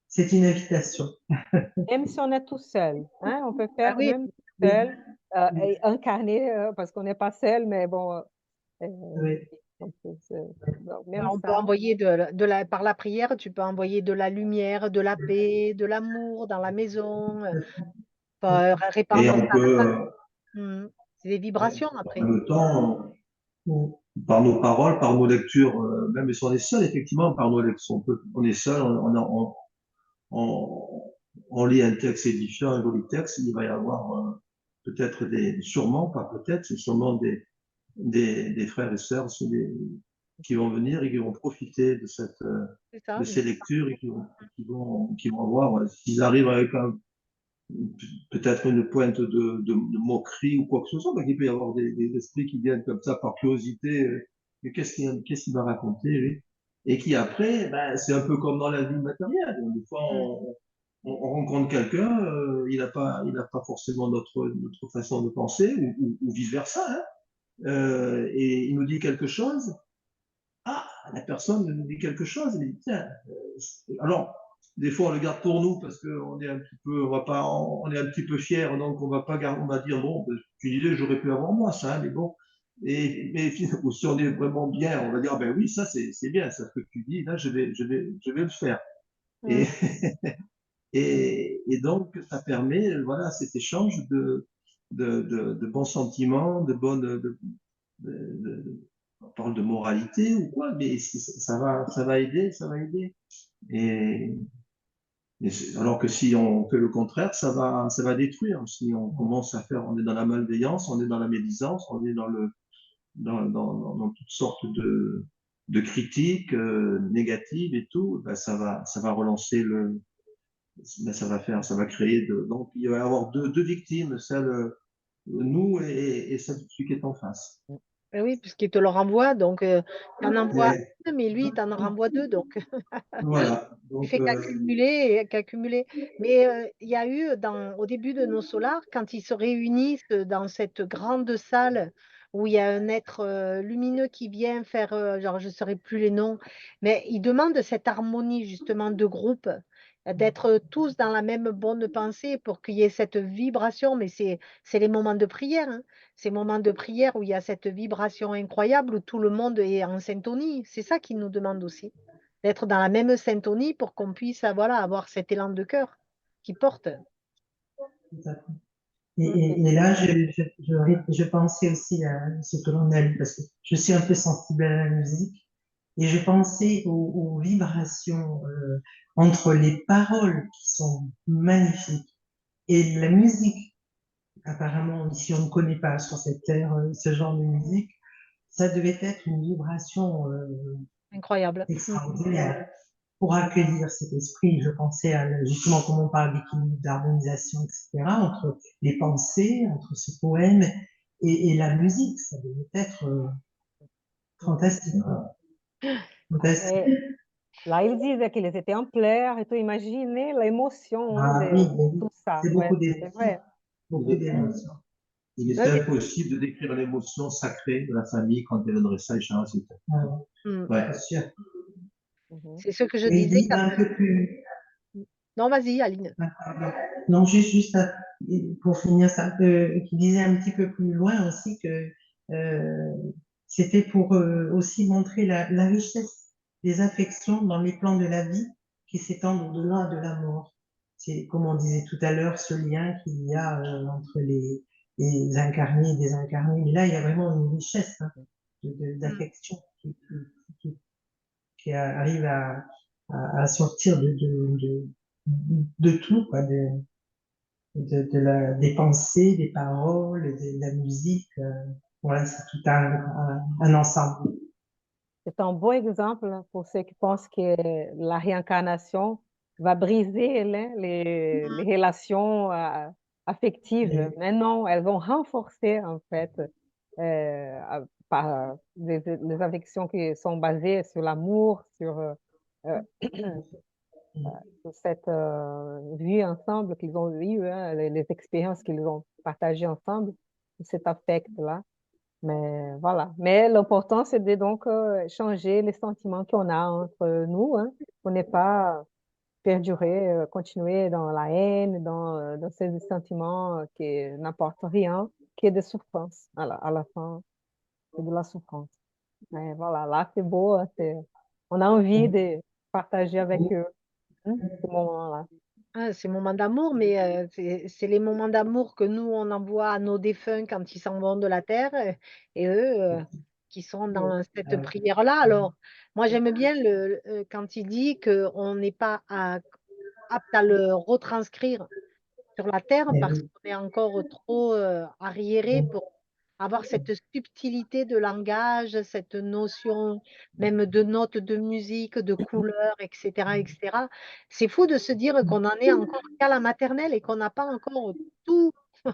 c'est une invitation. même si on est tout seul, hein, on peut Ah faire oui, même tout Oui, seul, et incarner, parce qu'on n'est pas seul, mais bon, oui. on peut donc bah, même on peut ça. envoyer par la prière, tu peux envoyer de la lumière, de la paix, de l'amour dans la maison, Et répandre on ça. peut, C'est des vibrations en après. même temps, Oui. par nos paroles, par nos lectures, même si on est seul, effectivement, par nos lectures, on est seul, on, on lit un texte édifiant, un joli texte, il va y avoir peut-être sûrement, pas peut-être, c'est sûrement des frères et sœurs qui vont venir et qui vont profiter C'est ça. de ces lectures et qui vont avoir, s'ils arrivent avec peut-être une pointe de moquerie ou quoi que ce soit, parce qu'il peut y avoir des esprits qui viennent comme ça par curiosité, mais qu'est-ce qu'il va raconter, lui? Et qui après, ben, c'est un peu comme dans la vie matérielle. Des fois, Mm. on rencontre quelqu'un, il a pas forcément notre façon de penser, ou vice-versa, hein. Et il nous dit quelque chose. Ah, la personne nous dit quelque chose. Il dit, tiens, alors, des fois, on le garde pour nous parce qu'on est un petit peu, on va pas, on est un petit peu fier, donc on va pas garder, on va dire, bon, ben, tu disais, j'aurais pu avoir moi ça, hein, mais bon. Mais ou si on est vraiment bien, on va dire, ben oui, ça, c'est bien, ça, ce que tu dis, là, je vais le faire. Et, Mm. et donc, ça permet, voilà, cet échange de bons sentiments, on parle de moralité ou quoi, mais ça va aider, ça va aider. Et, alors que si on fait le contraire, ça va détruire. Si on commence à faire, on est dans la malveillance, on est dans la médisance, on est dans dans toutes sortes de critiques négatives et tout, ben, ça va relancer ben, ça va créer donc il va y avoir deux victimes, celle, nous et celle celui qui est en face. Eh oui, puisqu'il te le renvoie, donc tu en envoies Ouais, un, mais lui, il t'en renvoie deux, donc voilà. tu Donc, fais qu'accumuler et qu'accumuler. Mais il y a eu, au début de nos solars, quand ils se réunissent dans cette grande salle où il y a un être lumineux qui vient faire, genre, je ne saurais plus les noms, mais ils demandent cette harmonie justement de groupe, d'être tous dans la même bonne pensée pour qu'il y ait cette vibration. Mais c'est les moments de prière, hein. Ces moments de prière où il y a cette vibration incroyable, où tout le monde est en syntonie. C'est ça qu'ils nous demandent aussi, d'être dans la même syntonie pour qu'on puisse voilà, avoir cet élan de cœur qui porte. tout à fait. Et là, je pensais aussi à ce que l'on a lu, parce que je suis un peu sensible à la musique, et je pensais aux vibrations entre les paroles qui sont magnifiques et la musique. Apparemment, si on ne connaît pas sur cette terre ce genre de musique, ça devait être une vibration Incroyable. extraordinaire pour accueillir cet esprit. Je pensais à justement, comme on parle d'équilibre, d'harmonisation, etc., entre les pensées, entre ce poème et la musique. Ça devait être fantastique. Fantastique. Et là, ils disaient qu'ils étaient en pleurs et tout. Imaginez l'émotion hein, Ah oui, de tout ça. c'est Ouais, beaucoup c'est d'émotions. vrai. Beaucoup d'émotions. Il est impossible de décrire l'émotion sacrée de la famille quand elle adresse Charles. Ouais. C'est sûr. C'est ce que je Et il disais dit quand... un peu plus. Non, vas-y, Aline. Ah, pardon. Non, juste pour finir ça, qui disait un petit peu plus loin aussi que euh, c'était pour aussi montrer la richesse des affections dans les plans de la vie qui s'étendent au-delà de la mort. C'est, comme on disait tout à l'heure, ce lien qu'il y a entre les incarnés et désincarnés. Mais là, il y a vraiment une richesse hein, d'affection qui, qui arrive à sortir de tout, quoi, des pensées, des paroles, de la musique. Voilà, c'est tout un ensemble. C'est un bon exemple pour ceux qui pensent que la réincarnation va briser hein, les relations affectives. Et, Mais non, elles vont renforcer en fait par les affections qui sont basées sur l'amour, euh, sur cette vue ensemble qu'ils ont eue, hein, les expériences qu'ils ont partagées ensemble, cet affect-là. Mais voilà. Mais l'important, c'est de donc changer les sentiments qu'on a entre nous, hein, pour ne pas perdurer, continuer dans la haine, dans ces sentiments qui n'apportent rien, qui est de souffrance. À la fin, c'est de la souffrance. Mais voilà, là, c'est beau, hein, on a envie de partager avec eux hein, ce moment-là. Ah, ces moments d'amour, mais c'est les moments d'amour que nous, on envoie à nos défunts quand ils s'en vont de la terre, et eux qui sont dans cette prière-là. Alors, moi, j'aime bien quand il dit qu'on n'est pas apte à le retranscrire sur la terre parce qu'on est encore trop arriéré pour avoir cette subtilité de langage, cette notion même de notes de musique, de couleurs, etc., etc. C'est fou de se dire qu'on en est encore qu'à la maternelle et qu'on n'a pas encore tout, tout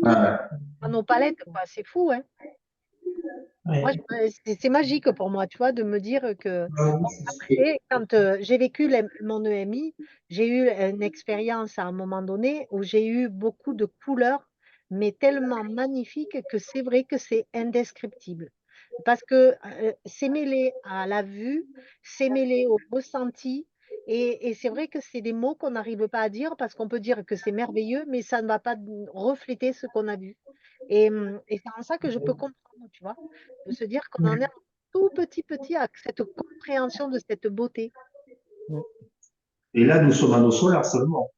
dans nos palettes, quoi. C'est fou, hein? Moi, ouais, c'est magique pour moi, tu vois, de me dire que ah oui, bon, après, quand j'ai vécu mon EMI, j'ai eu une expérience à un moment donné où j'ai eu beaucoup de couleurs, mais tellement magnifiques que c'est vrai que c'est indescriptible. Parce que c'est mêlé à la vue, c'est mêlé au ressenti, et c'est vrai que c'est des mots qu'on n'arrive pas à dire parce qu'on peut dire que c'est merveilleux, mais ça ne va pas refléter ce qu'on a vu. Et c'est en ça que je peux comprendre, tu vois, de se dire qu'on en est un tout petit à cette compréhension de cette beauté. Et là, nous sommes à nos solars seulement.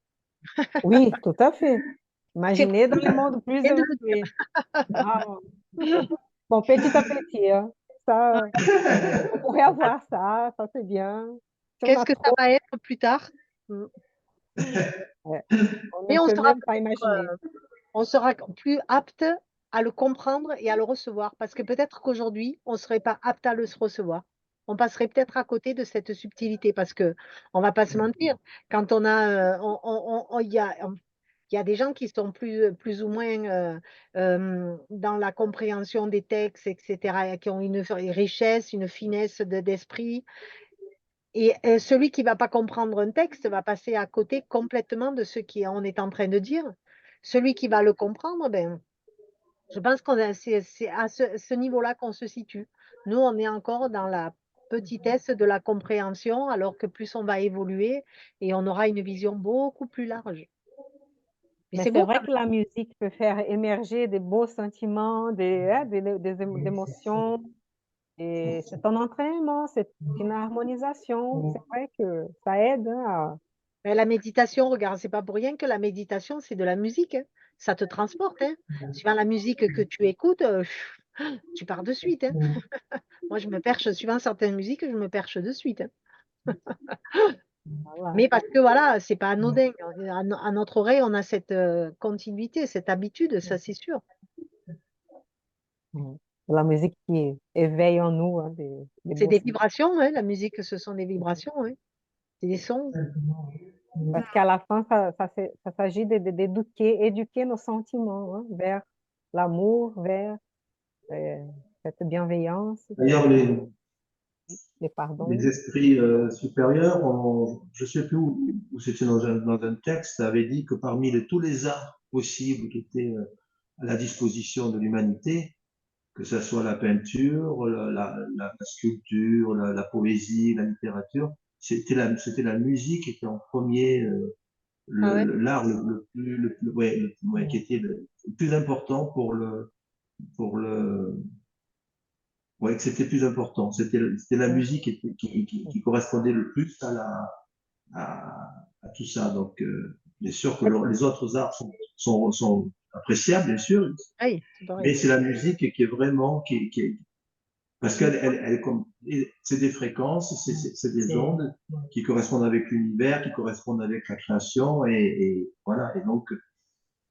Oui, tout à fait. C'est Imaginez dans les mondes plus bien de le dire. évolués. Ah, bon, petit à petit, hein. Ça, on pourrait avoir ça, ça c'est bien. Si on Qu'est-ce a que ça trop, va être plus tard? ouais, on ne Mais peut même pas imaginer. on sera plus apte à le comprendre et à le recevoir. Parce que peut-être qu'aujourd'hui, on ne serait pas apte à le recevoir. On passerait peut-être à côté de cette subtilité parce que on va pas se mentir, quand on a, il y a des gens qui sont plus ou moins, dans la compréhension des textes et cetera, et qui ont une richesse, une finesse d'esprit et celui qui va pas comprendre un texte va passer à côté complètement de ce qu'on est en train de dire. Celui qui va le comprendre, ben, je pense qu'on a c'est à ce niveau-là qu'on se situe. Nous, on est encore dans la petitesse de la compréhension, alors que plus on va évoluer et on aura une vision beaucoup plus large. Mais Mais c'est c'est beau vrai quand que la musique peut faire émerger des beaux sentiments, des émotions. Et c'est un entraînement, c'est une harmonisation. C'est vrai que ça aide, hein, la méditation, regarde, c'est pas pour rien que la méditation, c'est de la musique, hein. Ça te transporte, hein. Suivant la musique que tu écoutes, tu pars de suite, hein. Moi, je me perche suivant certaines musiques, je me perche de suite, hein. voilà. Mais parce que voilà, c'est pas anodin. À notre oreille, on a cette, continuité, cette habitude, ça c'est sûr. Mhm. La musique qui éveille en nous, hein, des C'est beaux des sens. vibrations, hein, la musique, ce sont des vibrations, hein. C'est des sons. Parce qu'à la fin, ça s'agit éduquer nos sentiments, hein, vers l'amour, vers euh, cette bienveillance, D'ailleurs, les les pardons. esprits supérieurs, je ne sais plus où c'était dans un texte, avait dit que parmi tous les arts possibles qui étaient à la disposition de l'humanité, que ce soit la peinture, la sculpture, la poésie, la littérature, c'était la musique qui était en premier, Ah ouais? l'art ouais, qui était le plus important pour ouais, que c'était plus important. C'était la Mm. musique qui correspondait le plus à tout ça. Donc, bien sûr que les autres arts sont appréciables, bien sûr, Oui, c'est pareil. mais c'est la musique qui est vraiment, parce Mmh. c'est des fréquences, c'est des ondes qui correspondent avec l'univers, qui correspondent avec la création, et voilà. Et donc,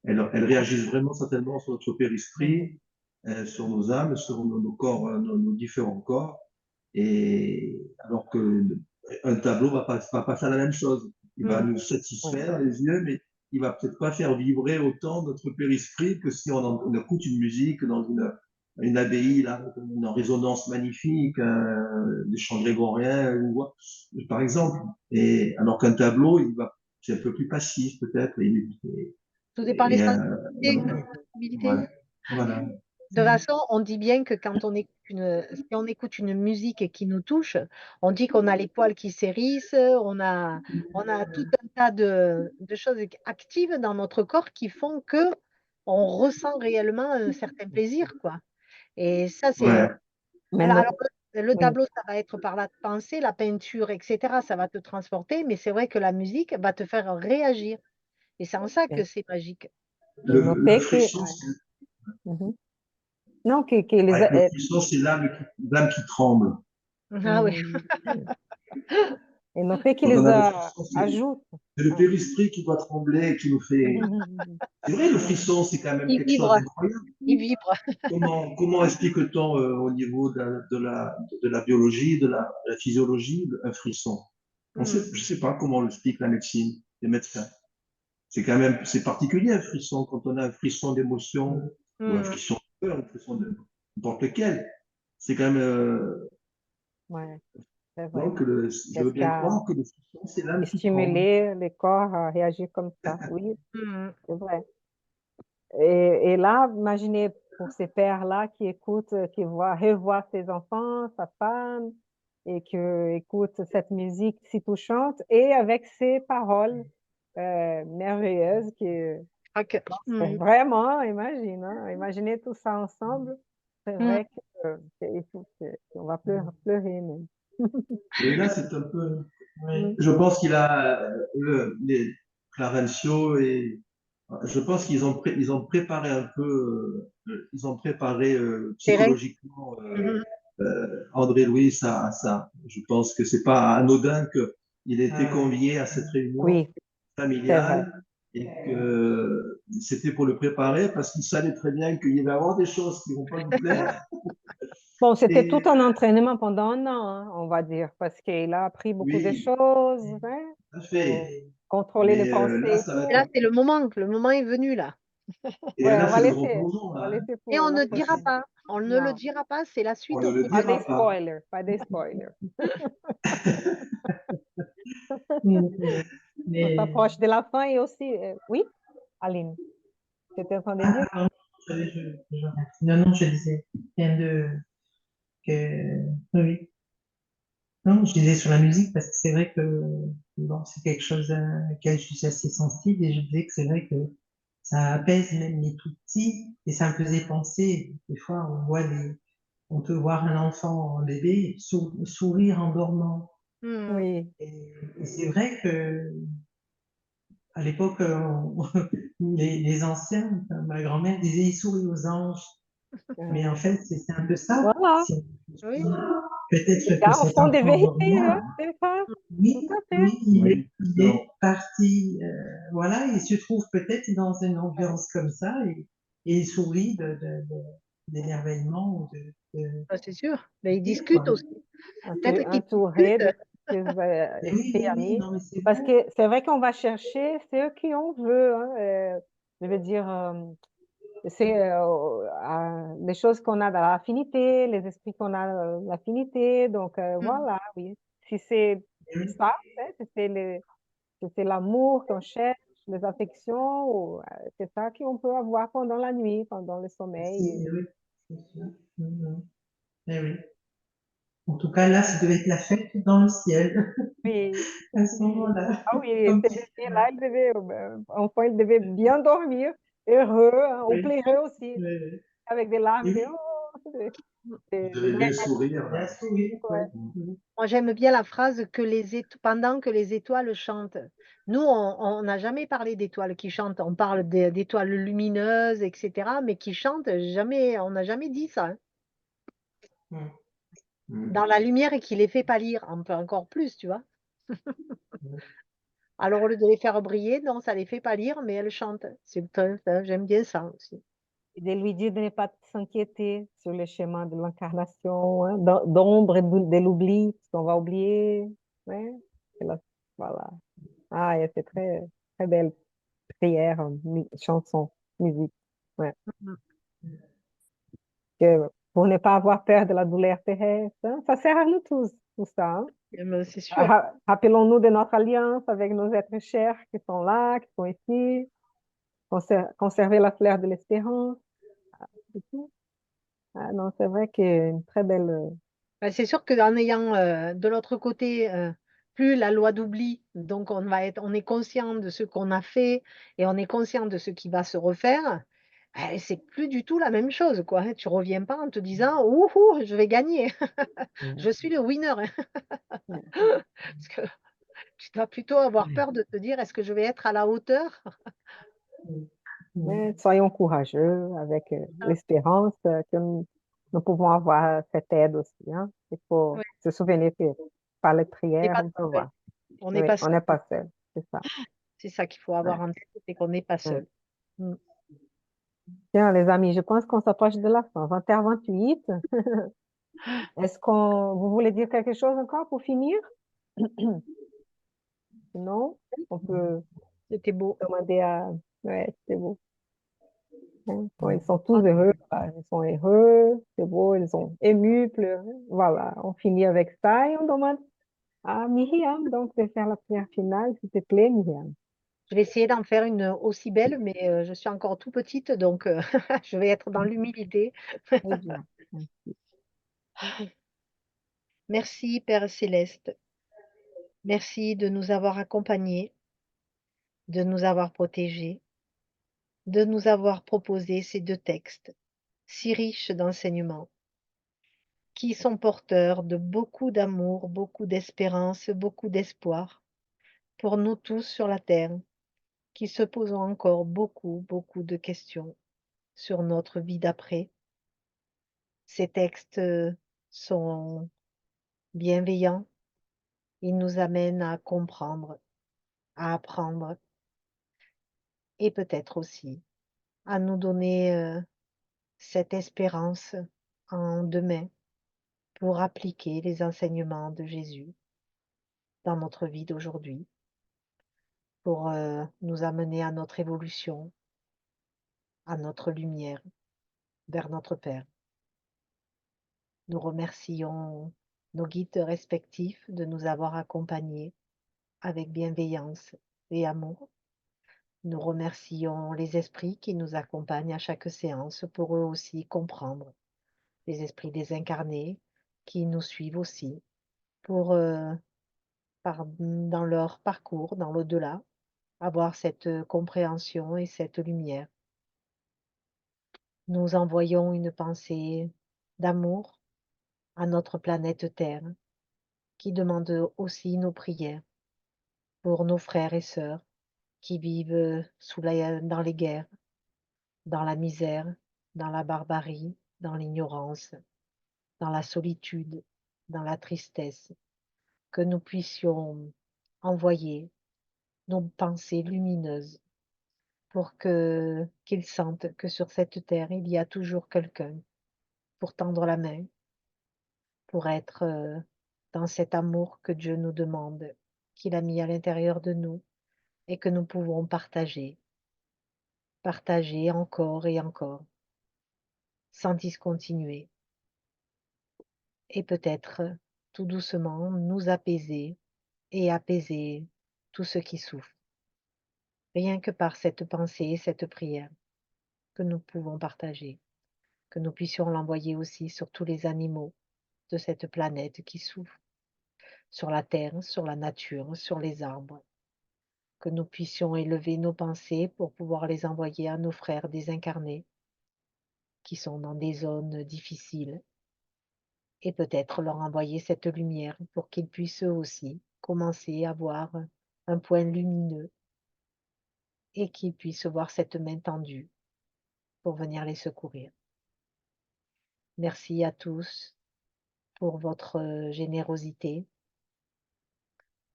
elles réagissent vraiment certainement sur notre périsprit, sur nos âmes, sur nos corps, nos différents corps. Et alors que un tableau va pas faire la même chose. Il va Mmh. nous Ouais. satisfaire les yeux, mais il va peut-être pas faire vibrer autant notre périsprit que si on écoute une musique dans une abbaye, là, une résonance magnifique, des chants grégoriens, par exemple. Et alors qu'un tableau, c'est un peu plus passif peut-être. Tout dépend des sensibilités, Donc, sensibilités. voilà. Voilà. De toute façon, on dit bien que quand on écoute si on écoute une musique qui nous touche, on dit qu'on a les poils qui s'hérissent, on a tout un tas de choses actives dans notre corps qui font que on ressent réellement un certain plaisir, quoi. Et ça, c'est Ouais. Mais alors no- le oui. tableau, ça va être par la pensée, la peinture et cetera, ça va te transporter, mais c'est vrai que la musique va te faire réagir et c'est en ça que Et, c'est magique. et Le notez que, frisson, mhm. Non, que les, ouais, le frisson, c'est l'âme qui tremble. Ah oui. mhm. Et notez qu'ils Quand on les a le frisson, ajoutent. c'est le Ah. périsprit qui doit trembler et qui nous fait. C'est vrai, le frisson, c'est quand même Il quelque chose vibre, d'incroyable. il vibre. Comment explique-t-on au niveau de la biologie, de la physiologie, un frisson? Mmh. Je ne sais pas comment on l'explique la médecine, les médecins. C'est quand même, c'est particulier un frisson, quand on a un frisson d'émotion, ou un Mmh. frisson de peur, un frisson de n'importe lequel. C'est quand même, Ouais, c'est vrai. donc, je veux Qu'est-ce bien qu'à croire que le frisson, c'est l'âme qui tremble. stimuler les corps à réagir comme ça. Oui, Mmh. c'est vrai. Et là, imaginez pour ces pères-là qui écoutent, revoient ses enfants, sa femme, et qui écoutent cette musique si touchante, et avec ces paroles merveilleuses qui, Ah que mmh. vraiment, imagine, hein, imaginez tout ça ensemble, c'est Mmh. vrai qu'on va pleurer même. Et là, c'est un peu. Mm. Je pense qu'il a les Clarencio et je pense ils ont préparé un peu, ils ont préparé Terrain. psychologiquement Mmh. André Louis à ça. Je pense que c'est pas anodin qu'il ait été Ah, convié à cette réunion oui, c'est vrai. familiale et que c'était pour le préparer parce qu'il savait très bien qu'il y va avoir des choses qui vont pas lui plaire. Bon, c'était tout Et un entraînement pendant un an, hein, on va dire, parce qu'il a appris beaucoup de oui, choses, hein, tout à pour fait. contrôler les Mais pensées là, et ça va tout. Et là, être. c'est le moment est venu là. Et Ouais, là, c'est le gros plongeon, on va là, hein. laisser Et pour on la ne dira prochaine. pas, on ne le Non, dira pas, c'est la On suite ne au le pas des prochain. dira pas. spoilers, pas des spoilers. Mm. On Mais, s'approche de la fin et aussi, oui, Aline, tu étais en train de dire? non, non, non, je disais rien de que oui. Non, je disais sur la musique parce que c'est vrai que bon, c'est quelque chose auquel je suis assez sensible et je disais que c'est vrai que ça apaise même les tout petits et ça me faisait penser, des fois on peut voir un enfant, un bébé, sourire en dormant. Hmm. Oui, Et c'est vrai que à l'époque, les anciens, ma grand-mère disait, il sourit aux anges. Mais en euh, fait, c'est un peu ça. voilà. Si on Oui, réfléchit, Les peut-être que gars cet font des enfant vérités, hein, dormant, c'est ça, oui, tout à fait. oui, Oui, il est parti, voilà, il se trouve peut-être dans une Ouais. ambiance comme ça et il sourit d'émerveillement ou ça, c'est sûr. Mais ils plaisir, discutent quoi. aussi. Peut-être qu'ils Entouré discutent. de Mais esprits oui, amis. non, mais c'est Parce vrai. que c'est vrai qu'on va chercher ce qu'on veut, hein, je veux dire, c'est les choses qu'on a dans l'affinité, les esprits qu'on a dans l'affinité. Donc Hmm. voilà, oui. Si c'est Mais oui, ça, hein, si c'est l'amour qu'on cherche, les affections, c'est ça qu'on peut avoir pendant la nuit, pendant le sommeil. oui, c'est sûr. Mhm. Mais oui. En tout cas, là, ça devait être la fête dans le ciel Oui, à ce moment-là. ah oui, Comme ce tu bébé-là, enfin, il devait bien dormir, heureux, hein, ou oui, pleureux aussi, oui, oui. avec des larmes, Et oui, il devait bien sourire, bien là. sûr, oui, ouais. ouais. Mhm. Moi, j'aime bien la phrase que pendant que les étoiles chantent. Nous, on n'a jamais parlé d'étoiles qui chantent. On parle d'étoiles lumineuses, etc., mais qui chantent, jamais, on n'a jamais dit ça, hein. Mhm. Mm. Dans la lumière et qui les fait pâlir, un peu encore plus, tu vois. Alors, au lieu de les faire briller, non, ça les fait pâlir, mais elles chantent. J'aime bien ça aussi. Et de lui dire de ne pas s'inquiéter sur le chemin de l'incarnation, hein, d'ombre et de l'oubli, parce qu'on va oublier. Ouais, voilà. Ah, et c'est très, très belle prière, chanson, musique. Ouais. Mhm. Pour ne pas avoir peur de la douleur terrestre, hein. Ça sert à nous tous, tout ça, hein. C'est sûr. Rappelons-nous de notre alliance avec nos êtres chers qui sont là, qui sont ici, conserver la fleur de l'espérance, c'est tout. Ah non, c'est vrai que une très belle. Bah, c'est sûr qu'en ayant de l'autre côté plus la loi d'oubli, donc on est conscient de ce qu'on a fait et on est conscient de ce qui va se refaire. C'est plus du tout la même chose, quoi, hein. Tu reviens pas en te disant, ouhou, je vais gagner, je suis le winner, hein. Parce que tu dois plutôt avoir peur de te dire, est-ce que je vais être à la hauteur? Mhm. Mais soyons courageux avec l'espérance que nous pouvons avoir cette aide aussi, hein. Il faut Ouais, se souvenir que par les on n'est prières, pas on peut tout seul. voir. On n'est Oui, pas on seul. n'est pas seul, c'est ça. C'est ça qu'il faut Ouais, avoir en tête, c'est qu'on n'est pas ouais. seul. Mm. Tiens, les amis, je pense qu'on s'approche de la fin. 20h28. Vous voulez dire quelque chose encore pour finir? Sinon, on peut C'était beau. demander à. Ouais, c'est beau, hein. Bon, ils sont tous heureux, là. Ils sont heureux, c'est beau, ils sont émus, pleureux. Voilà, on finit avec ça et on demande à Myriam donc de faire la prière finale, s'il te plaît, Myriam. Je vais essayer d'en faire une aussi belle, mais je suis encore tout petite, donc je vais être dans l'humilité. Très bien. Merci, Père céleste. Merci de nous avoir accompagnés, de nous avoir protégés, de nous avoir proposé ces 2 textes si riches d'enseignements, qui sont porteurs de beaucoup d'amour, beaucoup d'espérance, beaucoup d'espoir pour nous tous sur la terre, qui se posons encore beaucoup, beaucoup de questions sur notre vie d'après. Ces textes sont bienveillants, ils nous amènent à comprendre, à apprendre et peut-être aussi à nous donner cette espérance en demain pour appliquer les enseignements de Jésus dans notre vie d'aujourd'hui, pour nous amener à notre évolution, à notre lumière, vers notre Père. Nous remercions nos guides respectifs de nous avoir accompagnés avec bienveillance et amour. Nous remercions les esprits qui nous accompagnent à chaque séance pour eux aussi comprendre, les esprits désincarnés qui nous suivent aussi pour, dans leur parcours, dans l'au-delà, avoir cette compréhension et cette lumière. Nous envoyons une pensée d'amour à notre planète Terre qui demande aussi nos prières pour nos frères et sœurs qui vivent dans les guerres, dans la misère, dans la barbarie, dans l'ignorance, dans la solitude, dans la tristesse, que nous puissions envoyer nos pensées lumineuses pour qu'ils sentent que sur cette terre, il y a toujours quelqu'un pour tendre la main, pour être dans cet amour que Dieu nous demande, qu'il a mis à l'intérieur de nous et que nous pouvons partager, partager encore et encore, sans discontinuer, et peut-être tout doucement nous apaiser et apaiser tous ceux qui souffrent, rien que par cette pensée et cette prière que nous pouvons partager, que nous puissions l'envoyer aussi sur tous les animaux de cette planète qui souffrent, sur la terre, sur la nature, sur les arbres, que nous puissions élever nos pensées pour pouvoir les envoyer à nos frères désincarnés qui sont dans des zones difficiles et peut-être leur envoyer cette lumière pour qu'ils puissent eux aussi commencer à voir un point lumineux et qu'ils puissent voir cette main tendue pour venir les secourir. Merci à tous pour votre générosité.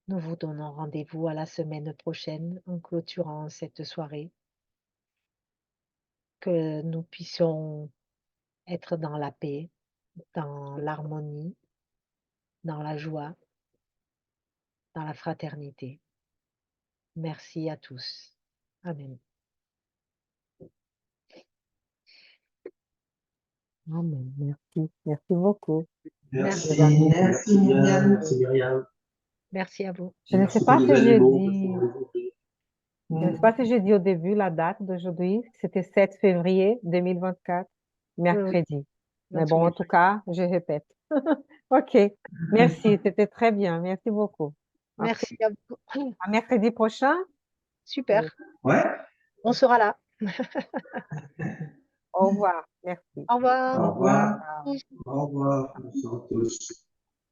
Nous vous donnons rendez-vous à la semaine prochaine en clôturant cette soirée. Que nous puissions être dans la paix, dans l'harmonie, dans la joie, dans la fraternité. Merci à tous. Amen. Amen. Merci. Merci beaucoup. Merci, Les amis. merci Myriam, merci Myriam. Merci à vous. Je ne Merci sais pour pas les si j'ai animaux que dit, sont développés. je ne sais pas si j'ai dit au début la date d'aujourd'hui. C'était 7 février 2024, Oui, mercredi. je Mais me bon, en souviens. tout cas, je répète. OK. Merci. C'était très bien. Merci beaucoup. Merci à vous. À mercredi prochain. Super. Ouais, On sera là. Au revoir. Merci. Au revoir. au revoir. Ciao. Au revoir. Bonsoir à tous.